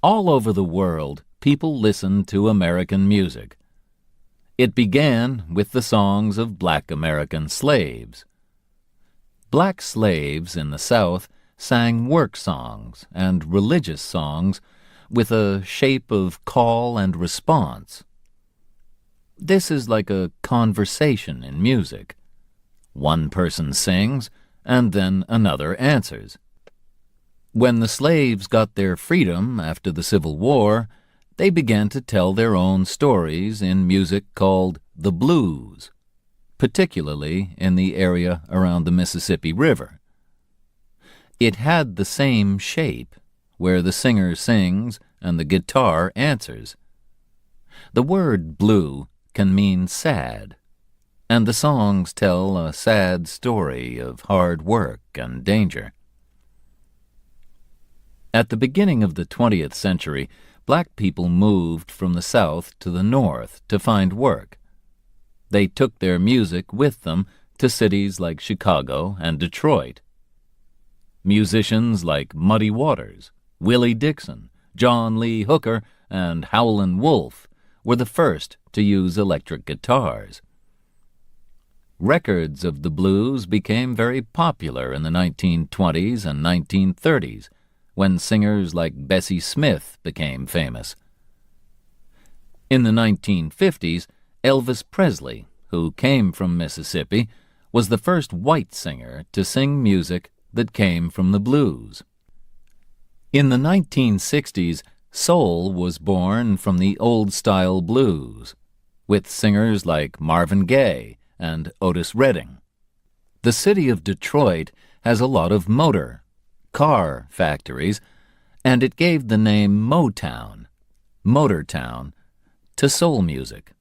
All over the world, people listen to American music. It began with the songs of black American slaves. Black slaves in the South sang work songs and religious songs with a shape of call and response. This is like a conversation in music. One person sings, and then another answers. When the slaves got their freedom after the Civil War, they began to tell their own stories in music called the blues, particularly in the area around the Mississippi River. It had the same shape, where the singer sings and the guitar answers. The word blue can mean sad, and the songs tell a sad story of hard work and danger. At the beginning of the 20th century, black people moved from the South to the North to find work. They took their music with them to cities like Chicago and Detroit. Musicians like Muddy Waters, Willie Dixon, John Lee Hooker, and Howlin' Wolf were the first to use electric guitars. Records of the blues became very popular in the 1920s and 1930s, when singers like Bessie Smith became famous. In the 1950s, Elvis Presley, who came from Mississippi, was the first white singer to sing music that came from the blues. In the 1960s, soul was born from the old-style blues, with singers like Marvin Gaye and Otis Redding. The city of Detroit has a lot of car factories, and it gave the name Motown, Motortown, to soul music.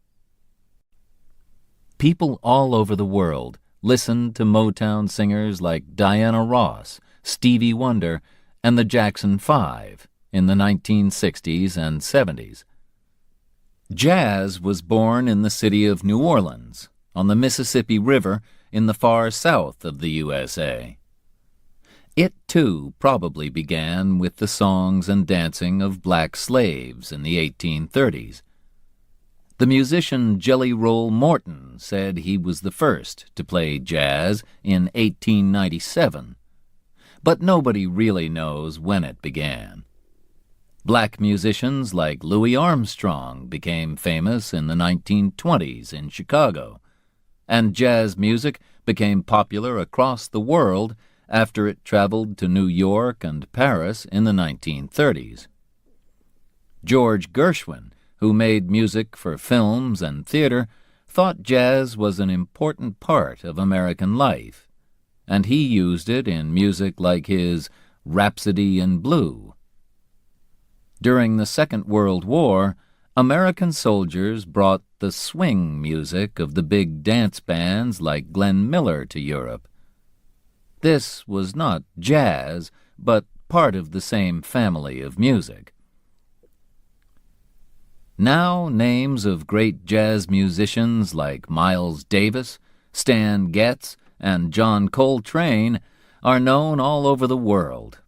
People all over the world listened to Motown singers like Diana Ross, Stevie Wonder, and the Jackson 5 in the 1960s and 70s. Jazz was born in the city of New Orleans, on the Mississippi River in the far south of the USA. It, too, probably began with the songs and dancing of black slaves in the 1830s. The musician Jelly Roll Morton said he was the first to play jazz in 1897, but nobody really knows when it began. Black musicians like Louis Armstrong became famous in the 1920s in Chicago, and jazz music became popular across the world after it traveled to New York and Paris in the 1930s. George Gershwin, who made music for films and theater, thought jazz was an important part of American life, and he used it in music like his Rhapsody in Blue. During the Second World War, American soldiers brought the swing music of the big dance bands like Glenn Miller to Europe. This was not jazz, but part of the same family of music. Now names of great jazz musicians like Miles Davis, Stan Getz, and John Coltrane are known all over the world,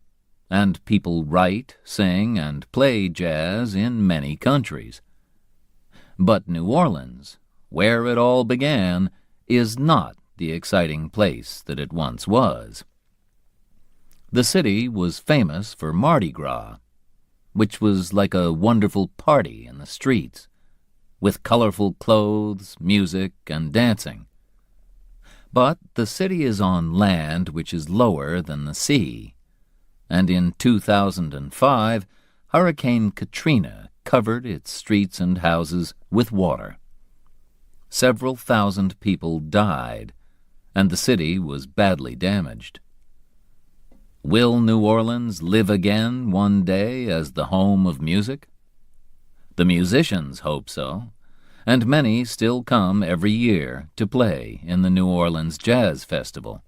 and people write, sing, and play jazz in many countries. But New Orleans, where it all began, is not the exciting place that it once was. The city was famous for Mardi Gras. which was like a wonderful party in the streets, with colorful clothes, music, and dancing. But the city is on land which is lower than the sea, and in 2005, Hurricane Katrina covered its streets and houses with water. Several thousand people died, and the city was badly damaged. Will New Orleans live again one day as the home of music? The musicians hope so, and many still come every year to play in the New Orleans Jazz Festival.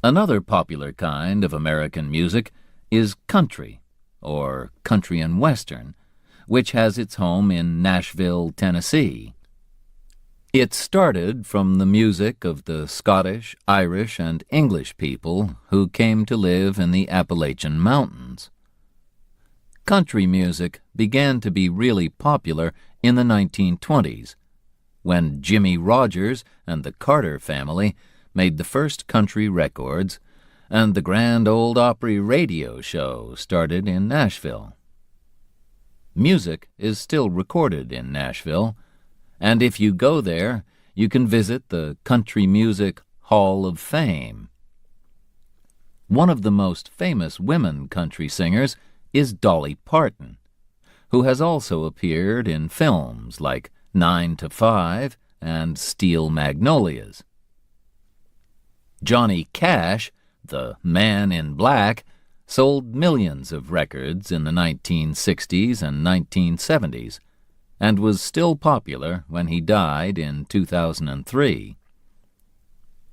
Another popular kind of American music is country, or country and western, which has its home in Nashville, Tennessee. It started from the music of the Scottish, Irish, and English people who came to live in the Appalachian Mountains. Country music began to be really popular in the 1920s, when Jimmie Rodgers and the Carter family made the first country records, and the Grand Ole Opry radio show started in Nashville. Music is still recorded in Nashville, and if you go there, you can visit the Country Music Hall of Fame. One of the most famous women country singers is Dolly Parton, who has also appeared in films like 9 to 5 and Steel Magnolias. Johnny Cash, the Man in Black, sold millions of records in the 1960s and 1970s, and was still popular when he died in 2003.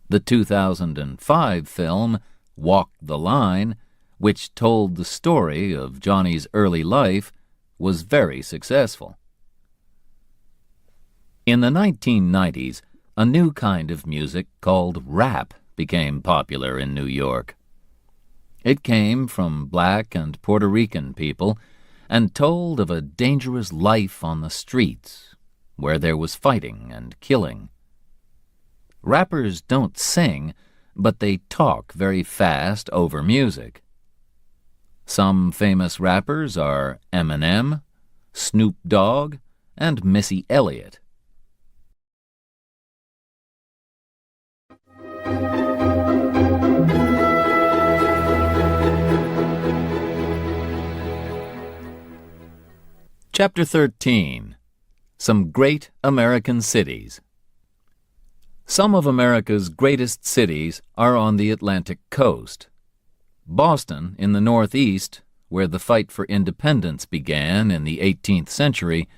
The 2005 film Walk the Line, which told the story of Johnny's early life, was very successful. In the 1990s, a new kind of music called rap became popular in New York. It came from black and Puerto Rican people and told of a dangerous life on the streets, where there was fighting and killing. Rappers don't sing, but they talk very fast over music. Some famous rappers are Eminem, Snoop Dogg, and Missy Elliott. Chapter 13. Some Great American Cities. Some of America's greatest cities are on the Atlantic coast. Boston, in the Northeast, where the fight for independence began in the 18th century,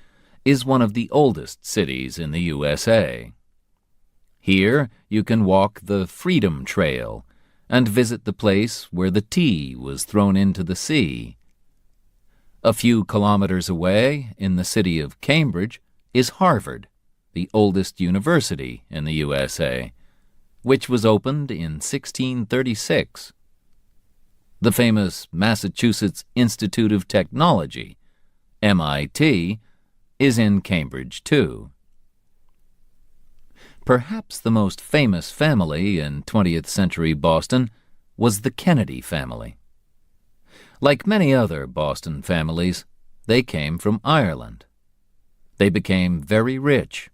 is one of the oldest cities in the USA. Here you can walk the Freedom Trail and visit the place where the tea was thrown into the sea. A few kilometers away, in the city of Cambridge, is Harvard, the oldest university in the USA, which was opened in 1636. The famous Massachusetts Institute of Technology, MIT, is in Cambridge, too. Perhaps the most famous family in 20th century Boston was the Kennedy family. Like many other Boston families, they came from Ireland. They became very rich,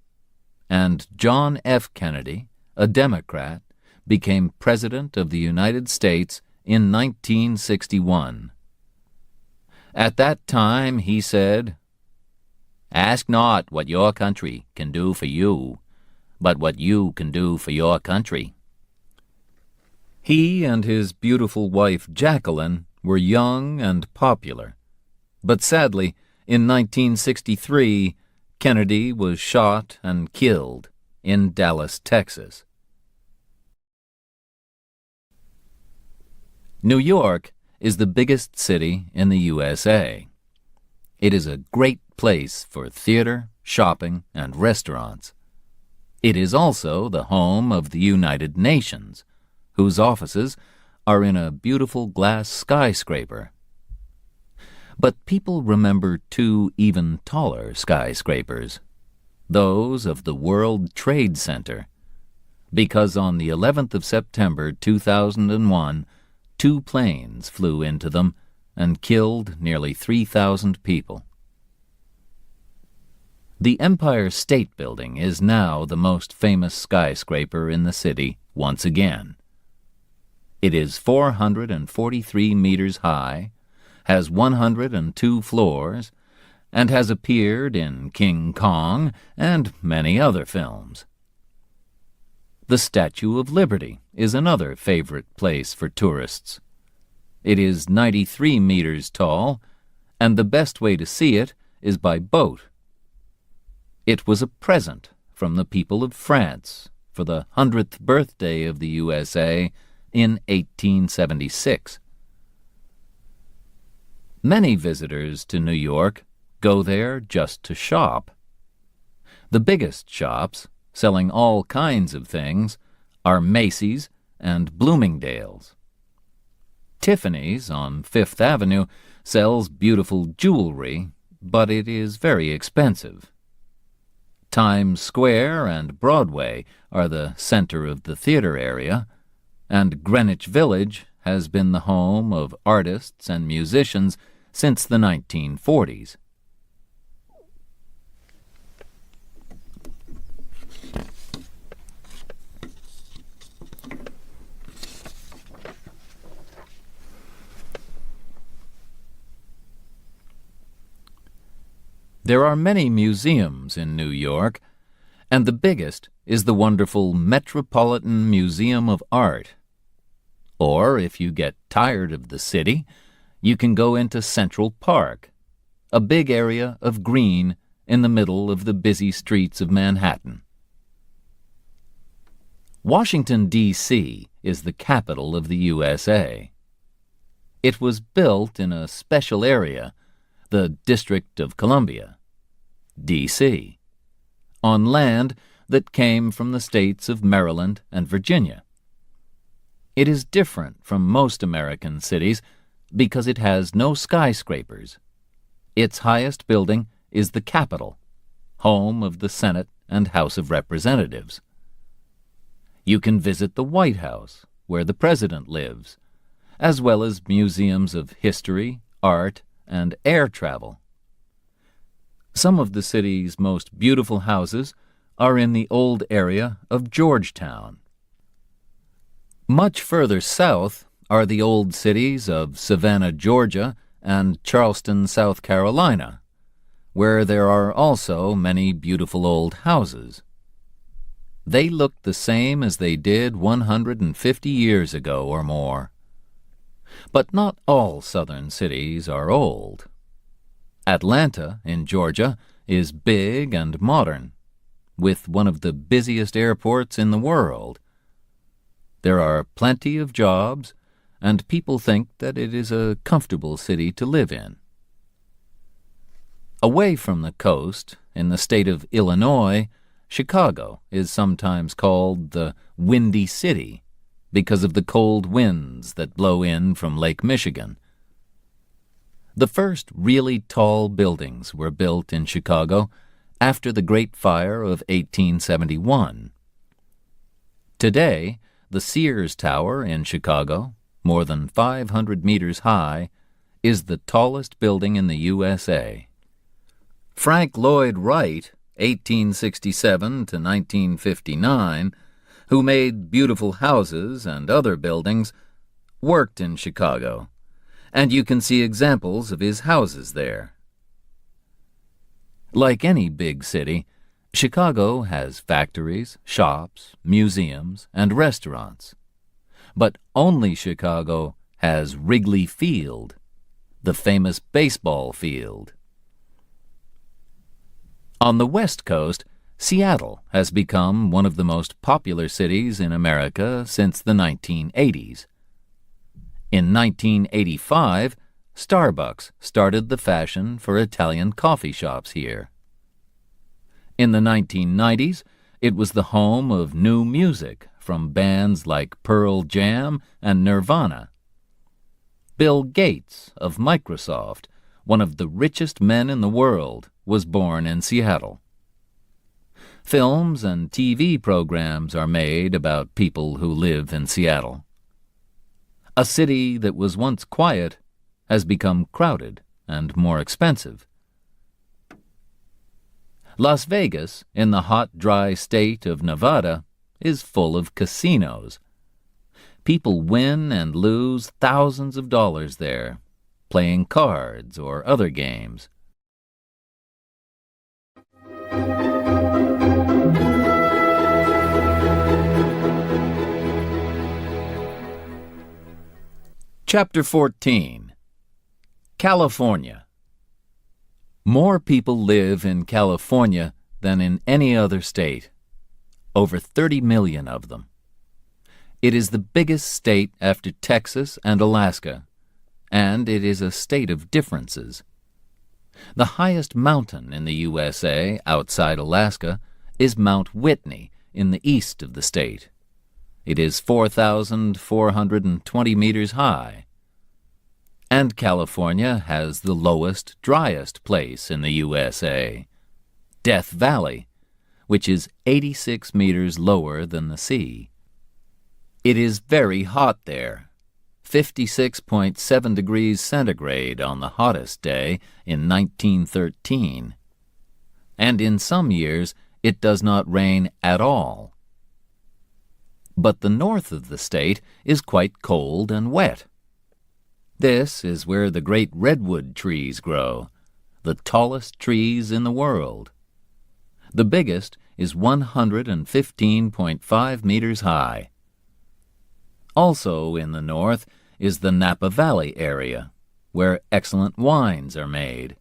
and John F. Kennedy, a Democrat, became President of the United States in 1961. At that time he said, "Ask not what your country can do for you, but what you can do for your country." He and his beautiful wife Jacqueline were young and popular, but sadly, in 1963, Kennedy was shot and killed in Dallas, Texas. New York is the biggest city in the USA. It is a great place for theater, shopping, and restaurants. It is also the home of the United Nations, whose offices are in a beautiful glass skyscraper. But people remember two even taller skyscrapers, those of the World Trade Center, because on the 11th of September 2001, two planes flew into them and killed nearly 3,000 people. The Empire State Building is now the most famous skyscraper in the city once again. It is 443 meters high, has 102 floors, and has appeared in King Kong and many other films. The Statue of Liberty is another favorite place for tourists. It is 93 meters tall, and the best way to see it is by boat. It was a present from the people of France for the 100th birthday of the USA in 1876. Many visitors to New York go there just to shop. The biggest shops, selling all kinds of things, are Macy's and Bloomingdale's. Tiffany's on Fifth Avenue sells beautiful jewelry, but it is very expensive. Times Square and Broadway are the center of the theater area, and Greenwich Village has been the home of artists and musicians since the 1940s. There are many museums in New York, and the biggest is the wonderful Metropolitan Museum of Art. Or, if you get tired of the city, you can go into Central Park, a big area of green in the middle of the busy streets of Manhattan. Washington, D.C. is the capital of the USA. It was built in a special area, the District of Columbia, D.C., on land that came from the states of Maryland and Virginia. It is different from most American cities because it has no skyscrapers. Its highest building is the Capitol, home of the Senate and House of Representatives. You can visit the White House, where the President lives, as well as museums of history, art, and air travel. Some of the city's most beautiful houses are in the old area of Georgetown. Much further south are the old cities of Savannah, Georgia, and Charleston, South Carolina, where there are also many beautiful old houses. They look the same as they did 150 years ago or more. But not all southern cities are old. Atlanta, in Georgia, is big and modern, with one of the busiest airports in the world. There are plenty of jobs, and people think that it is a comfortable city to live in. Away from the coast, in the state of Illinois, Chicago is sometimes called the Windy City because of the cold winds that blow in from Lake Michigan. The first really tall buildings were built in Chicago after the Great Fire of 1871. Today, the Sears Tower in Chicago, more than 500 meters high, is the tallest building in the USA. Frank Lloyd Wright, 1867 to 1959, who made beautiful houses and other buildings, worked in Chicago, and you can see examples of his houses there. Like any big city, Chicago has factories, shops, museums, and restaurants. But only Chicago has Wrigley Field, the famous baseball field. On the West Coast, Seattle has become one of the most popular cities in America since the 1980s. In 1985, Starbucks started the fashion for Italian coffee shops here. In the 1990s, it was the home of new music from bands like Pearl Jam and Nirvana. Bill Gates of Microsoft, one of the richest men in the world, was born in Seattle. Films and TV programs are made about people who live in Seattle. A city that was once quiet has become crowded and more expensive. Las Vegas, in the hot, dry state of Nevada, is full of casinos. People win and lose thousands of dollars there, playing cards or other games. Chapter 14. California. More people live in California than in any other state, over 30 million of them. It is the biggest state after Texas and Alaska, and it is a state of differences. The highest mountain in the USA outside Alaska is Mount Whitney in the east of the state. It is 4,420 meters high. And California has the lowest, driest place in the USA, Death Valley, which is 86 meters lower than the sea. It is very hot there, 56.7 degrees centigrade on the hottest day in 1913. And in some years it does not rain at all. But the north of the state is quite cold and wet. This is where the great redwood trees grow, the tallest trees in the world. The biggest is 115.5 meters high. Also in the north is the Napa Valley area, where excellent wines are made.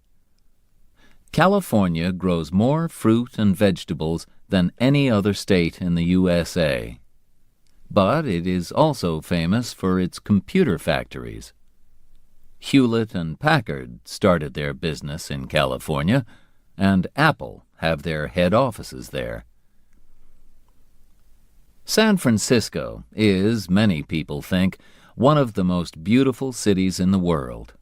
California grows more fruit and vegetables than any other state in the USA. But it is also famous for its computer factories. Hewlett and Packard started their business in California, and Apple have their head offices there. San Francisco is, many people think, one of the most beautiful cities in the world.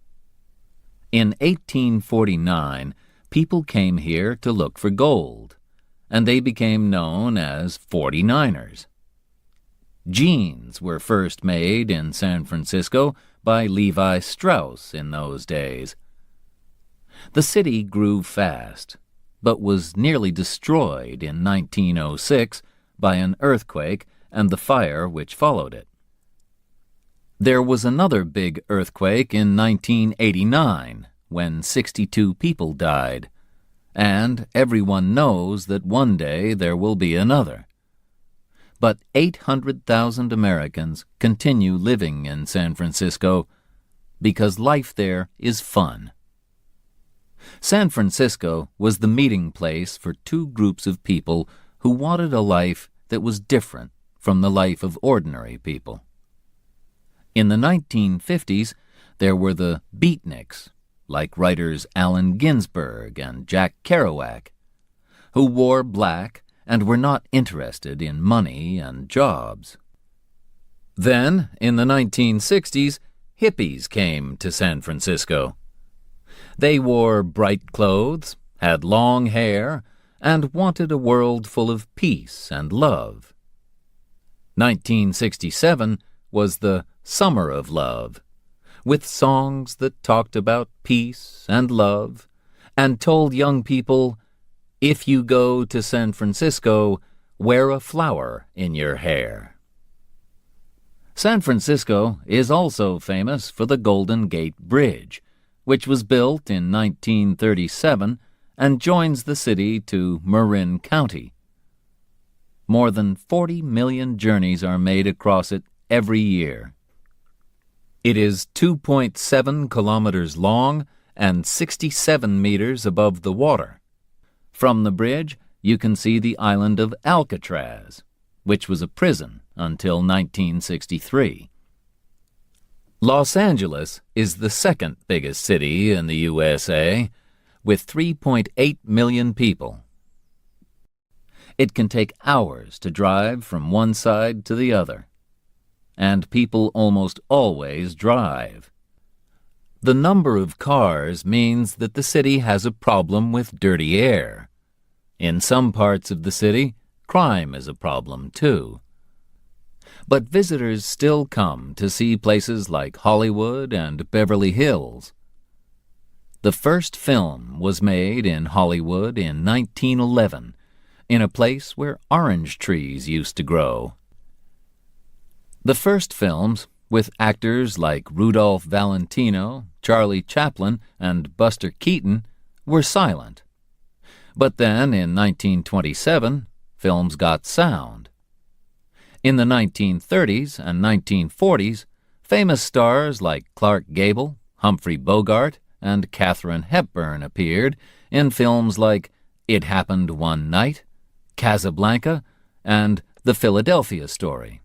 In 1849, people came here to look for gold, and they became known as 49ers. Jeans were first made in San Francisco by Levi Strauss in those days. The city grew fast, but was nearly destroyed in 1906 by an earthquake and the fire which followed it. There was another big earthquake in 1989 when 62 people died, and everyone knows that one day there will be another. But 800,000 Americans continue living in San Francisco because life there is fun. San Francisco was the meeting place for two groups of people who wanted a life that was different from the life of ordinary people. In the 1950s, there were the beatniks, like writers Allen Ginsberg and Jack Kerouac, who wore black and were not interested in money and jobs. Then, in the 1960s, hippies came to San Francisco. They wore bright clothes, had long hair, and wanted a world full of peace and love. 1967 was the Summer of Love, with songs that talked about peace and love and told young people, if you go to San Francisco, wear a flower in your hair. San Francisco is also famous for the Golden Gate Bridge, which was built in 1937 and joins the city to Marin County. More than 40 million journeys are made across it every year. It is 2.7 kilometers long and 67 meters above the water. From the bridge, you can see the island of Alcatraz, which was a prison until 1963. Los Angeles is the second biggest city in the USA, with 3.8 million people. It can take hours to drive from one side to the other, and people almost always drive. The number of cars means that the city has a problem with dirty air. In some parts of the city, crime is a problem too. But visitors still come to see places like Hollywood and Beverly Hills. The first film was made in Hollywood in 1911, in a place where orange trees used to grow. The first films, with actors like Rudolph Valentino, Charlie Chaplin, and Buster Keaton, were silent. But then, in 1927, films got sound. In the 1930s and 1940s, famous stars like Clark Gable, Humphrey Bogart, and Katharine Hepburn appeared in films like It Happened One Night, Casablanca, and The Philadelphia Story.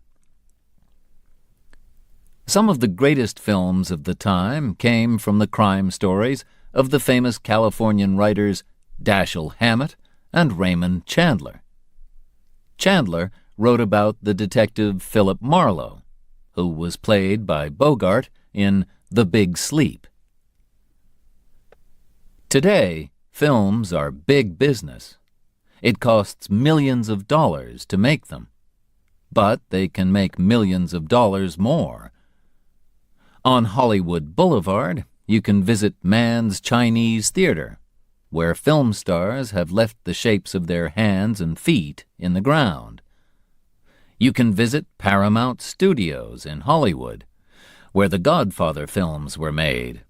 Some of the greatest films of the time came from the crime stories of the famous Californian writers Dashiell Hammett and Raymond Chandler. Chandler wrote about the detective Philip Marlowe, who was played by Bogart in The Big Sleep. Today, films are big business. It costs millions of dollars to make them, but they can make millions of dollars more. On Hollywood Boulevard, you can visit Mann's Chinese Theater, where film stars have left the shapes of their hands and feet in the ground. You can visit Paramount Studios in Hollywood, where the Godfather films were made,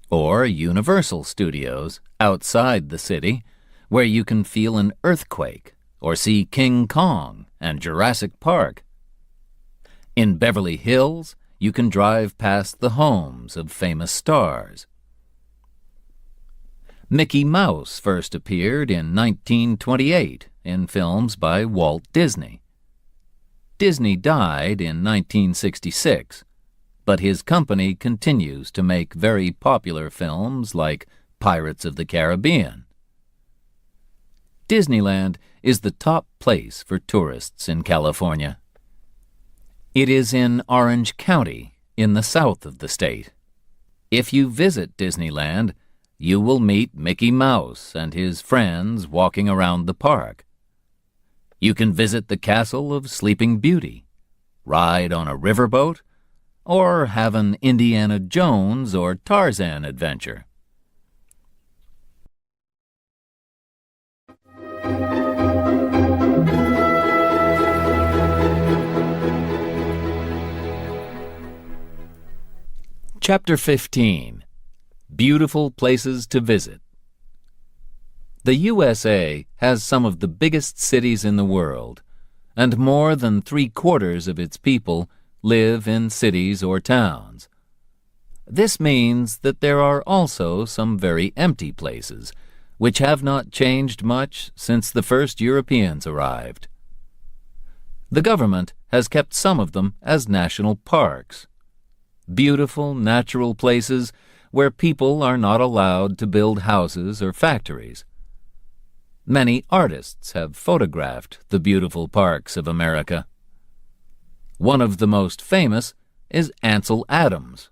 or Universal Studios outside the city, where you can feel an earthquake or see King Kong and Jurassic Park. In Beverly Hills, you can drive past the homes of famous stars. Mickey Mouse first appeared in 1928 in films by Walt Disney. Disney died in 1966, but his company continues to make very popular films like Pirates of the Caribbean. Disneyland is the top place for tourists in California. It is in Orange County, in the south of the state. If you visit Disneyland, you will meet Mickey Mouse and his friends walking around the park. You can visit the castle of Sleeping Beauty, ride on a riverboat, or have an Indiana Jones or Tarzan adventure. Chapter 15. Beautiful Places to Visit. The USA has some of the biggest cities in the world, and more than 3/4 of its people live in cities or towns. This means that there are also some very empty places, which have not changed much since the first Europeans arrived. The government has kept some of them as national parks, beautiful natural places where people are not allowed to build houses or factories. Many artists have photographed the beautiful parks of America. One of the most famous is Ansel Adams,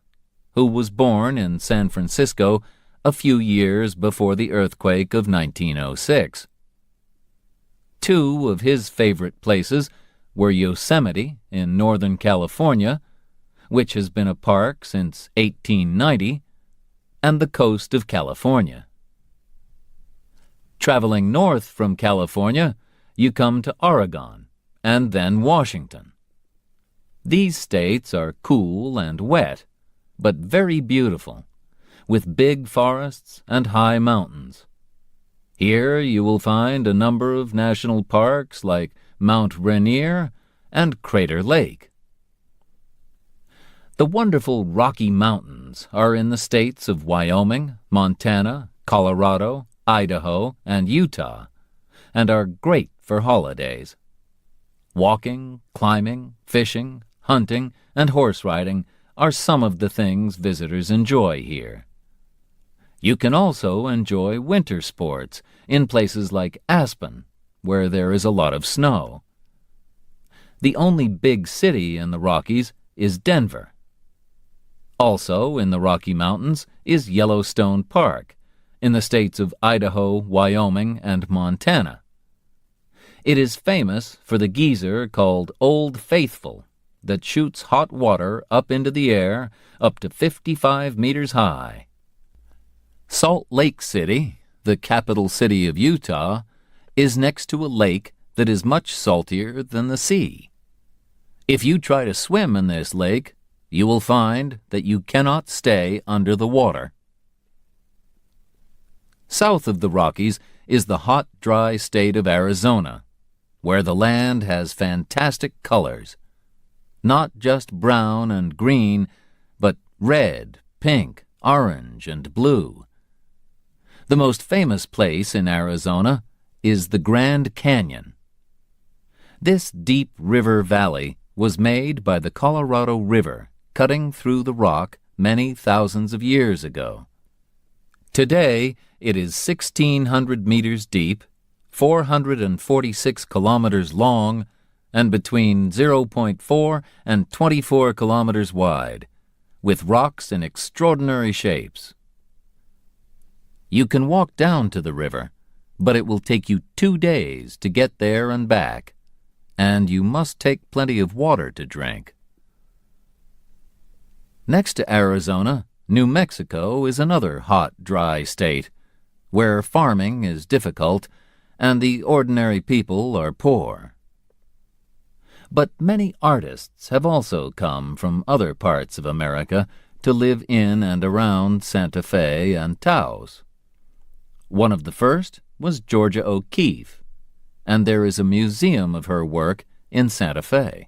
who was born in San Francisco a few years before the earthquake of 1906. Two of his favorite places were Yosemite in Northern California, which has been a park since 1890, and the coast of California. Traveling north from California, you come to Oregon and then Washington. These states are cool and wet, but very beautiful, with big forests and high mountains. Here you will find a number of national parks like Mount Rainier and Crater Lake. The wonderful Rocky Mountains are in the states of Wyoming, Montana, Colorado, Idaho, and Utah, and are great for holidays. Walking, climbing, fishing, hunting, and horse riding are some of the things visitors enjoy here. You can also enjoy winter sports in places like Aspen, where there is a lot of snow. The only big city in the Rockies is Denver. Also in the Rocky Mountains is Yellowstone Park, in the states of Idaho, Wyoming, and Montana. It is famous for the geyser called Old Faithful, that shoots hot water up into the air up to 55 meters high. Salt Lake City, the capital city of Utah, is next to a lake that is much saltier than the sea. If you try to swim in this lake, you will find that you cannot stay under the water. South of the Rockies is the hot, dry state of Arizona, where the land has fantastic colors. Not just brown and green, but red, pink, orange, and blue. The most famous place in Arizona is the Grand Canyon. This deep river valley was made by the Colorado River cutting through the rock many thousands of years ago. Today, it is 1,600 meters deep, 446 kilometers long, and between 0.4 and 24 kilometers wide, with rocks in extraordinary shapes. You can walk down to the river, but it will take you 2 days to get there and back, and you must take plenty of water to drink. Next to Arizona, New Mexico is another hot, dry state, where farming is difficult and the ordinary people are poor. But many artists have also come from other parts of America to live in and around Santa Fe and Taos. One of the first was Georgia O'Keeffe, and there is a museum of her work in Santa Fe.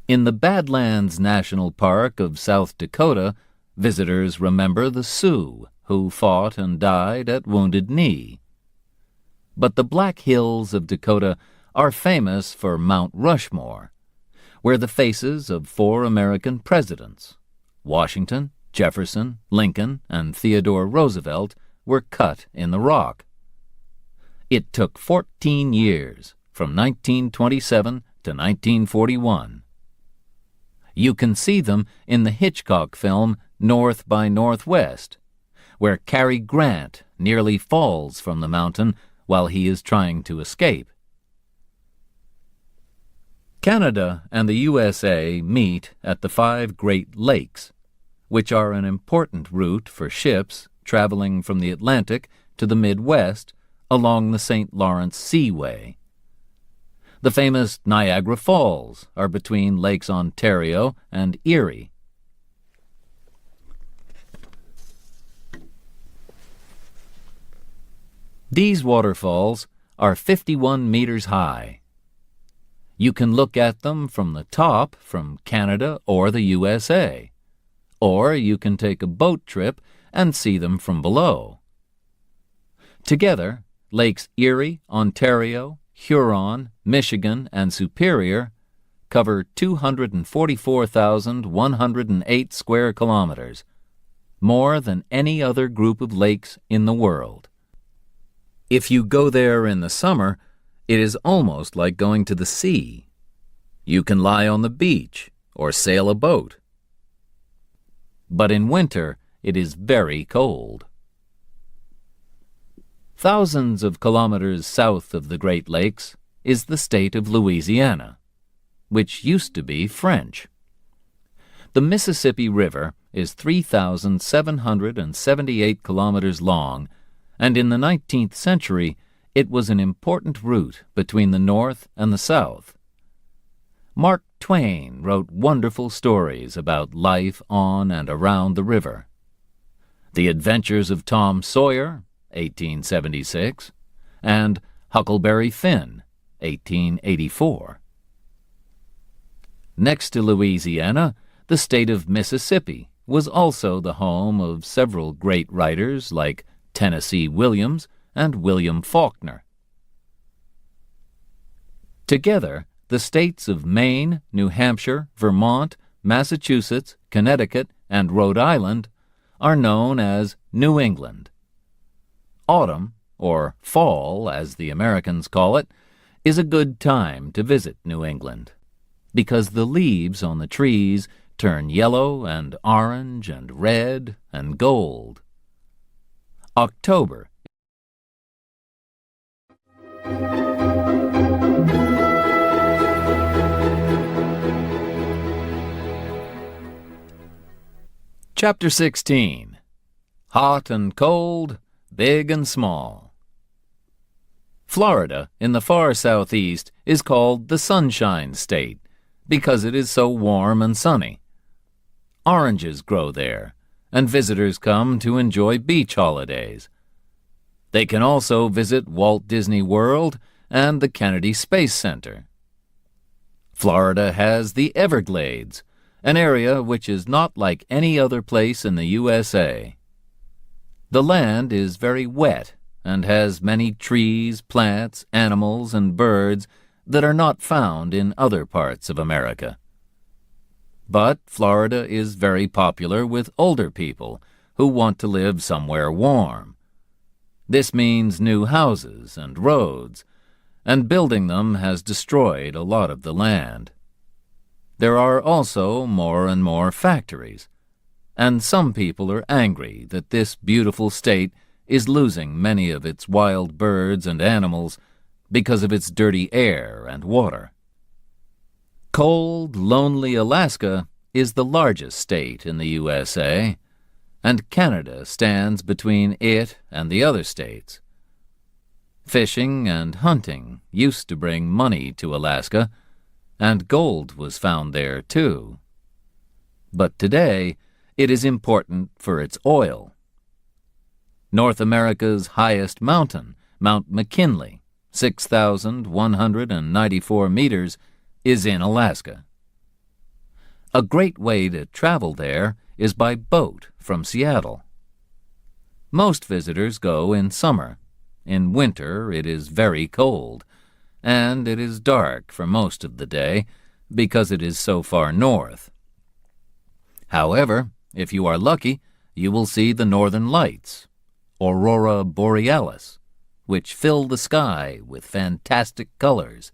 In the Badlands National Park of South Dakota, visitors remember the Sioux who fought and died at Wounded Knee. But the Black Hills of Dakota are famous for Mount Rushmore, where the faces of 4 American presidents, Washington, Jefferson, Lincoln, and Theodore Roosevelt, were cut in the rock. It took 14 years, from 1927 to 1941. You can see them in the Hitchcock film North by Northwest, where Cary Grant nearly falls from the mountain while he is trying to escape. Canada and the USA meet at the 5 Great Lakes, which are an important route for ships traveling from the Atlantic to the Midwest along the St. Lawrence Seaway. The famous Niagara Falls are between Lakes Ontario and Erie. These waterfalls are 51 meters high. You can look at them from the top from Canada or the USA, or you can take a boat trip and see them from below. Together, Lakes Erie, Ontario, Huron, Michigan, and Superior cover 244,108 square kilometers, more than any other group of lakes in the world. If you go there in the summer, it is almost like going to the sea. You can lie on the beach or sail a boat. But in winter, it is very cold. Thousands of kilometers south of the Great Lakes is the state of Louisiana, which used to be French. The Mississippi River is 3,778 kilometers long, and in the 19th century it was an important route between the North and the South. Mark Twain wrote wonderful stories about life on and around the river. The Adventures of Tom Sawyer, 1876, and Huckleberry Finn, 1884. Next to Louisiana, the state of Mississippi was also the home of several great writers like Tennessee Williams and William Faulkner. Together, the states of Maine, New Hampshire, Vermont, Massachusetts, Connecticut, and Rhode Island are known as New England. Autumn, or fall as the Americans call it, is a good time to visit New England, because the leaves on the trees turn yellow and orange and red and gold. October Chapter 16. Hot and Cold, Big and Small. Florida, in the far southeast, is called the Sunshine State because it is so warm and sunny. Oranges grow there, and visitors come to enjoy beach holidays. They can also visit Walt Disney World and the Kennedy Space Center. Florida has the Everglades, an area which is not like any other place in the USA. The land is very wet and has many trees, plants, animals, and birds that are not found in other parts of America. But Florida is very popular with older people who want to live somewhere warm. This means new houses and roads, and building them has destroyed a lot of the land. There are also more and more factories, and some people are angry that this beautiful state is losing many of its wild birds and animals because of its dirty air and water. Cold, lonely Alaska is the largest state in the USA, and Canada stands between it and the other states. Fishing and hunting used to bring money to Alaska, and gold was found there too. But today, it is important for its oil. North America's highest mountain, Mount McKinley, 6,194 meters, is in Alaska. A great way to travel there is by boat from Seattle. Most visitors go in summer. In winter, it is very cold, and it is dark for most of the day because it is so far north. However, if you are lucky, you will see the northern lights, aurora borealis, which fill the sky with fantastic colors.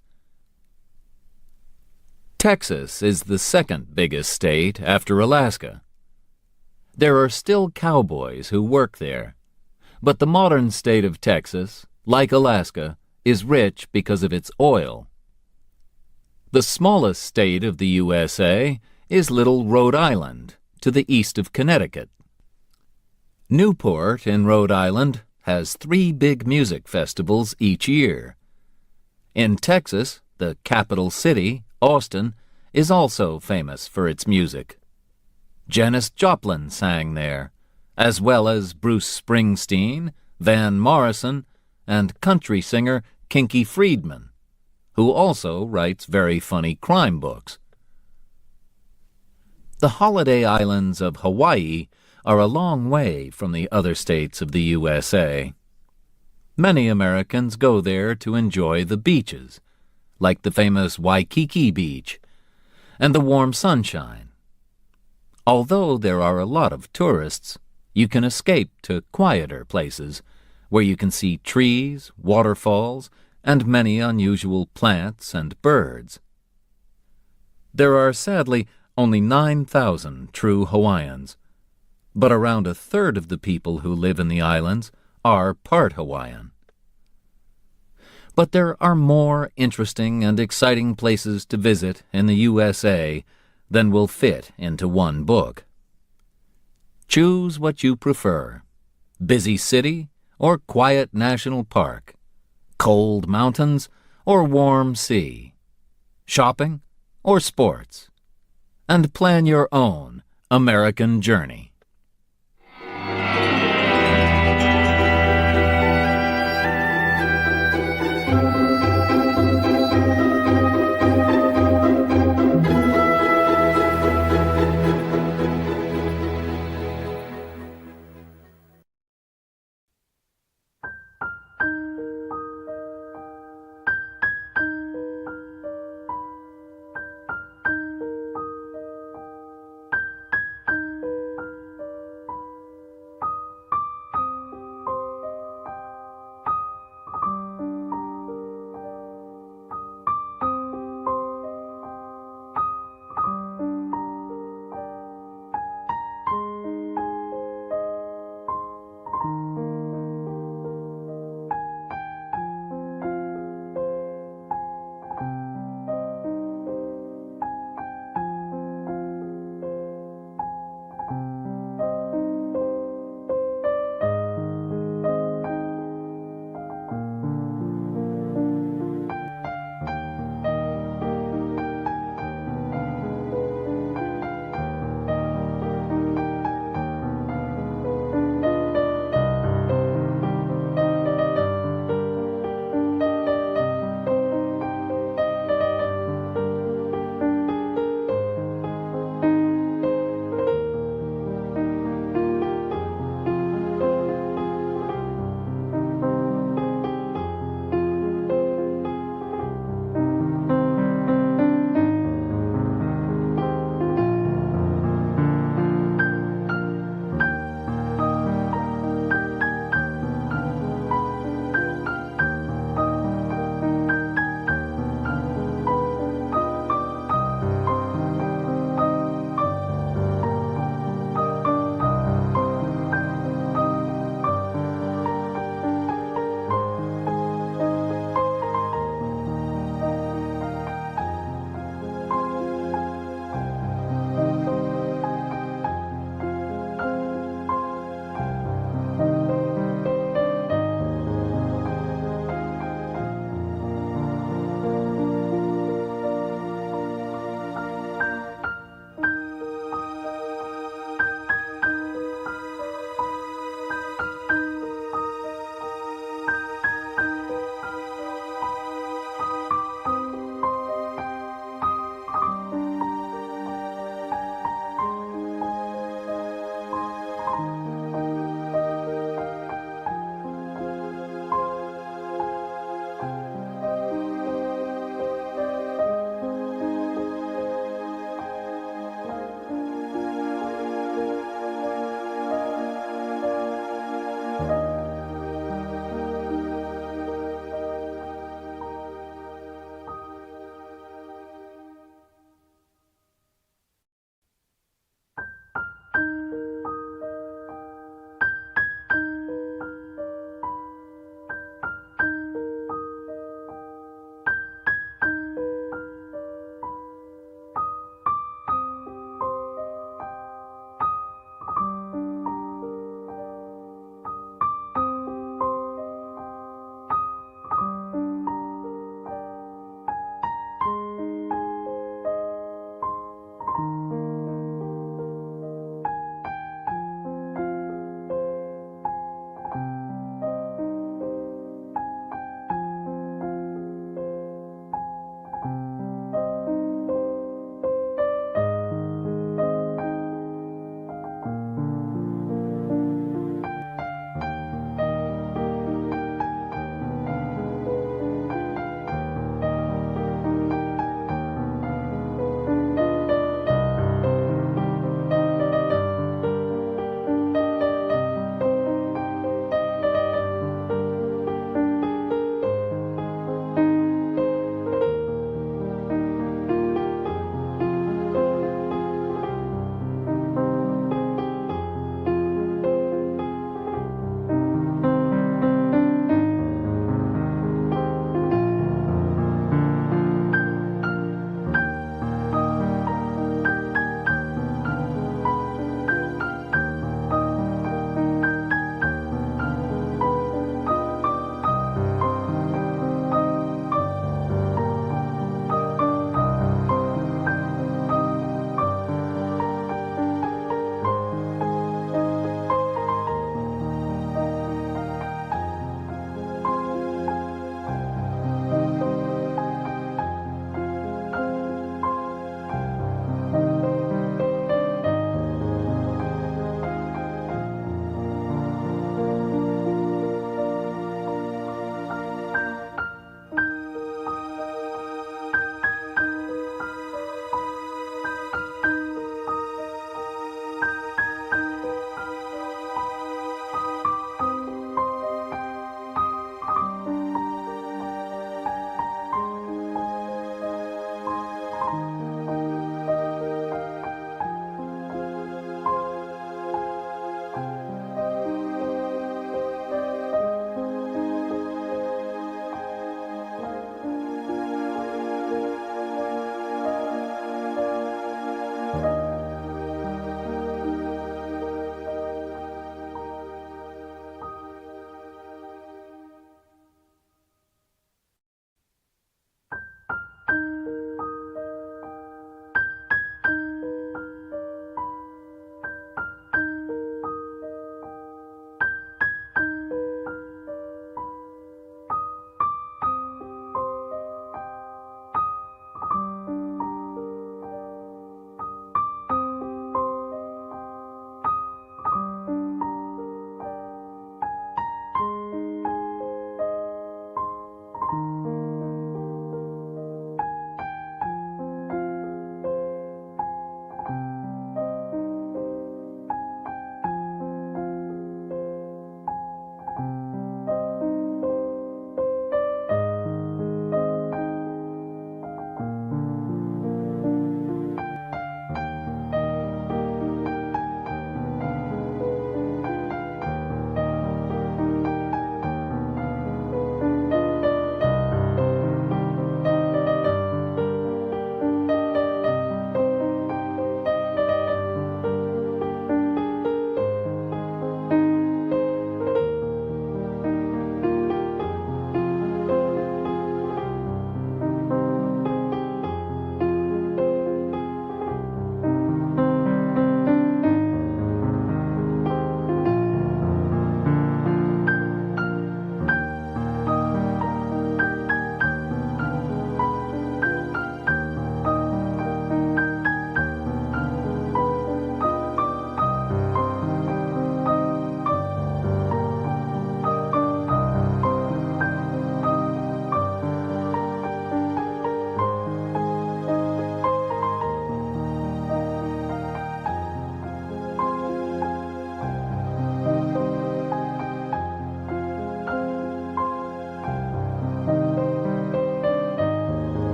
Texas is the second biggest state after Alaska. There are still cowboys who work there, but the modern state of Texas, like Alaska, is rich because of its oil. The smallest state of the USA is little Rhode Island, to the east of Connecticut. Newport in Rhode Island has 3 big music festivals each year. In Texas, the capital city, Austin, is also famous for its music. Janis Joplin sang there, as well as Bruce Springsteen, Van Morrison, and country singer Kinky Friedman, who also writes very funny crime books. The holiday islands of Hawaii are a long way from the other states of the USA. Many Americans go there to enjoy the beaches, like the famous Waikiki Beach, and the warm sunshine. Although there are a lot of tourists, you can escape to quieter places where you can see trees, waterfalls, and many unusual plants and birds. There are sadly only 9,000 true Hawaiians, but around a third of the people who live in the islands are part Hawaiian. But there are more interesting and exciting places to visit in the USA than will fit into one book. Choose what you prefer: busy city or quiet national park, cold mountains or warm sea, shopping or sports, and plan your own American journey.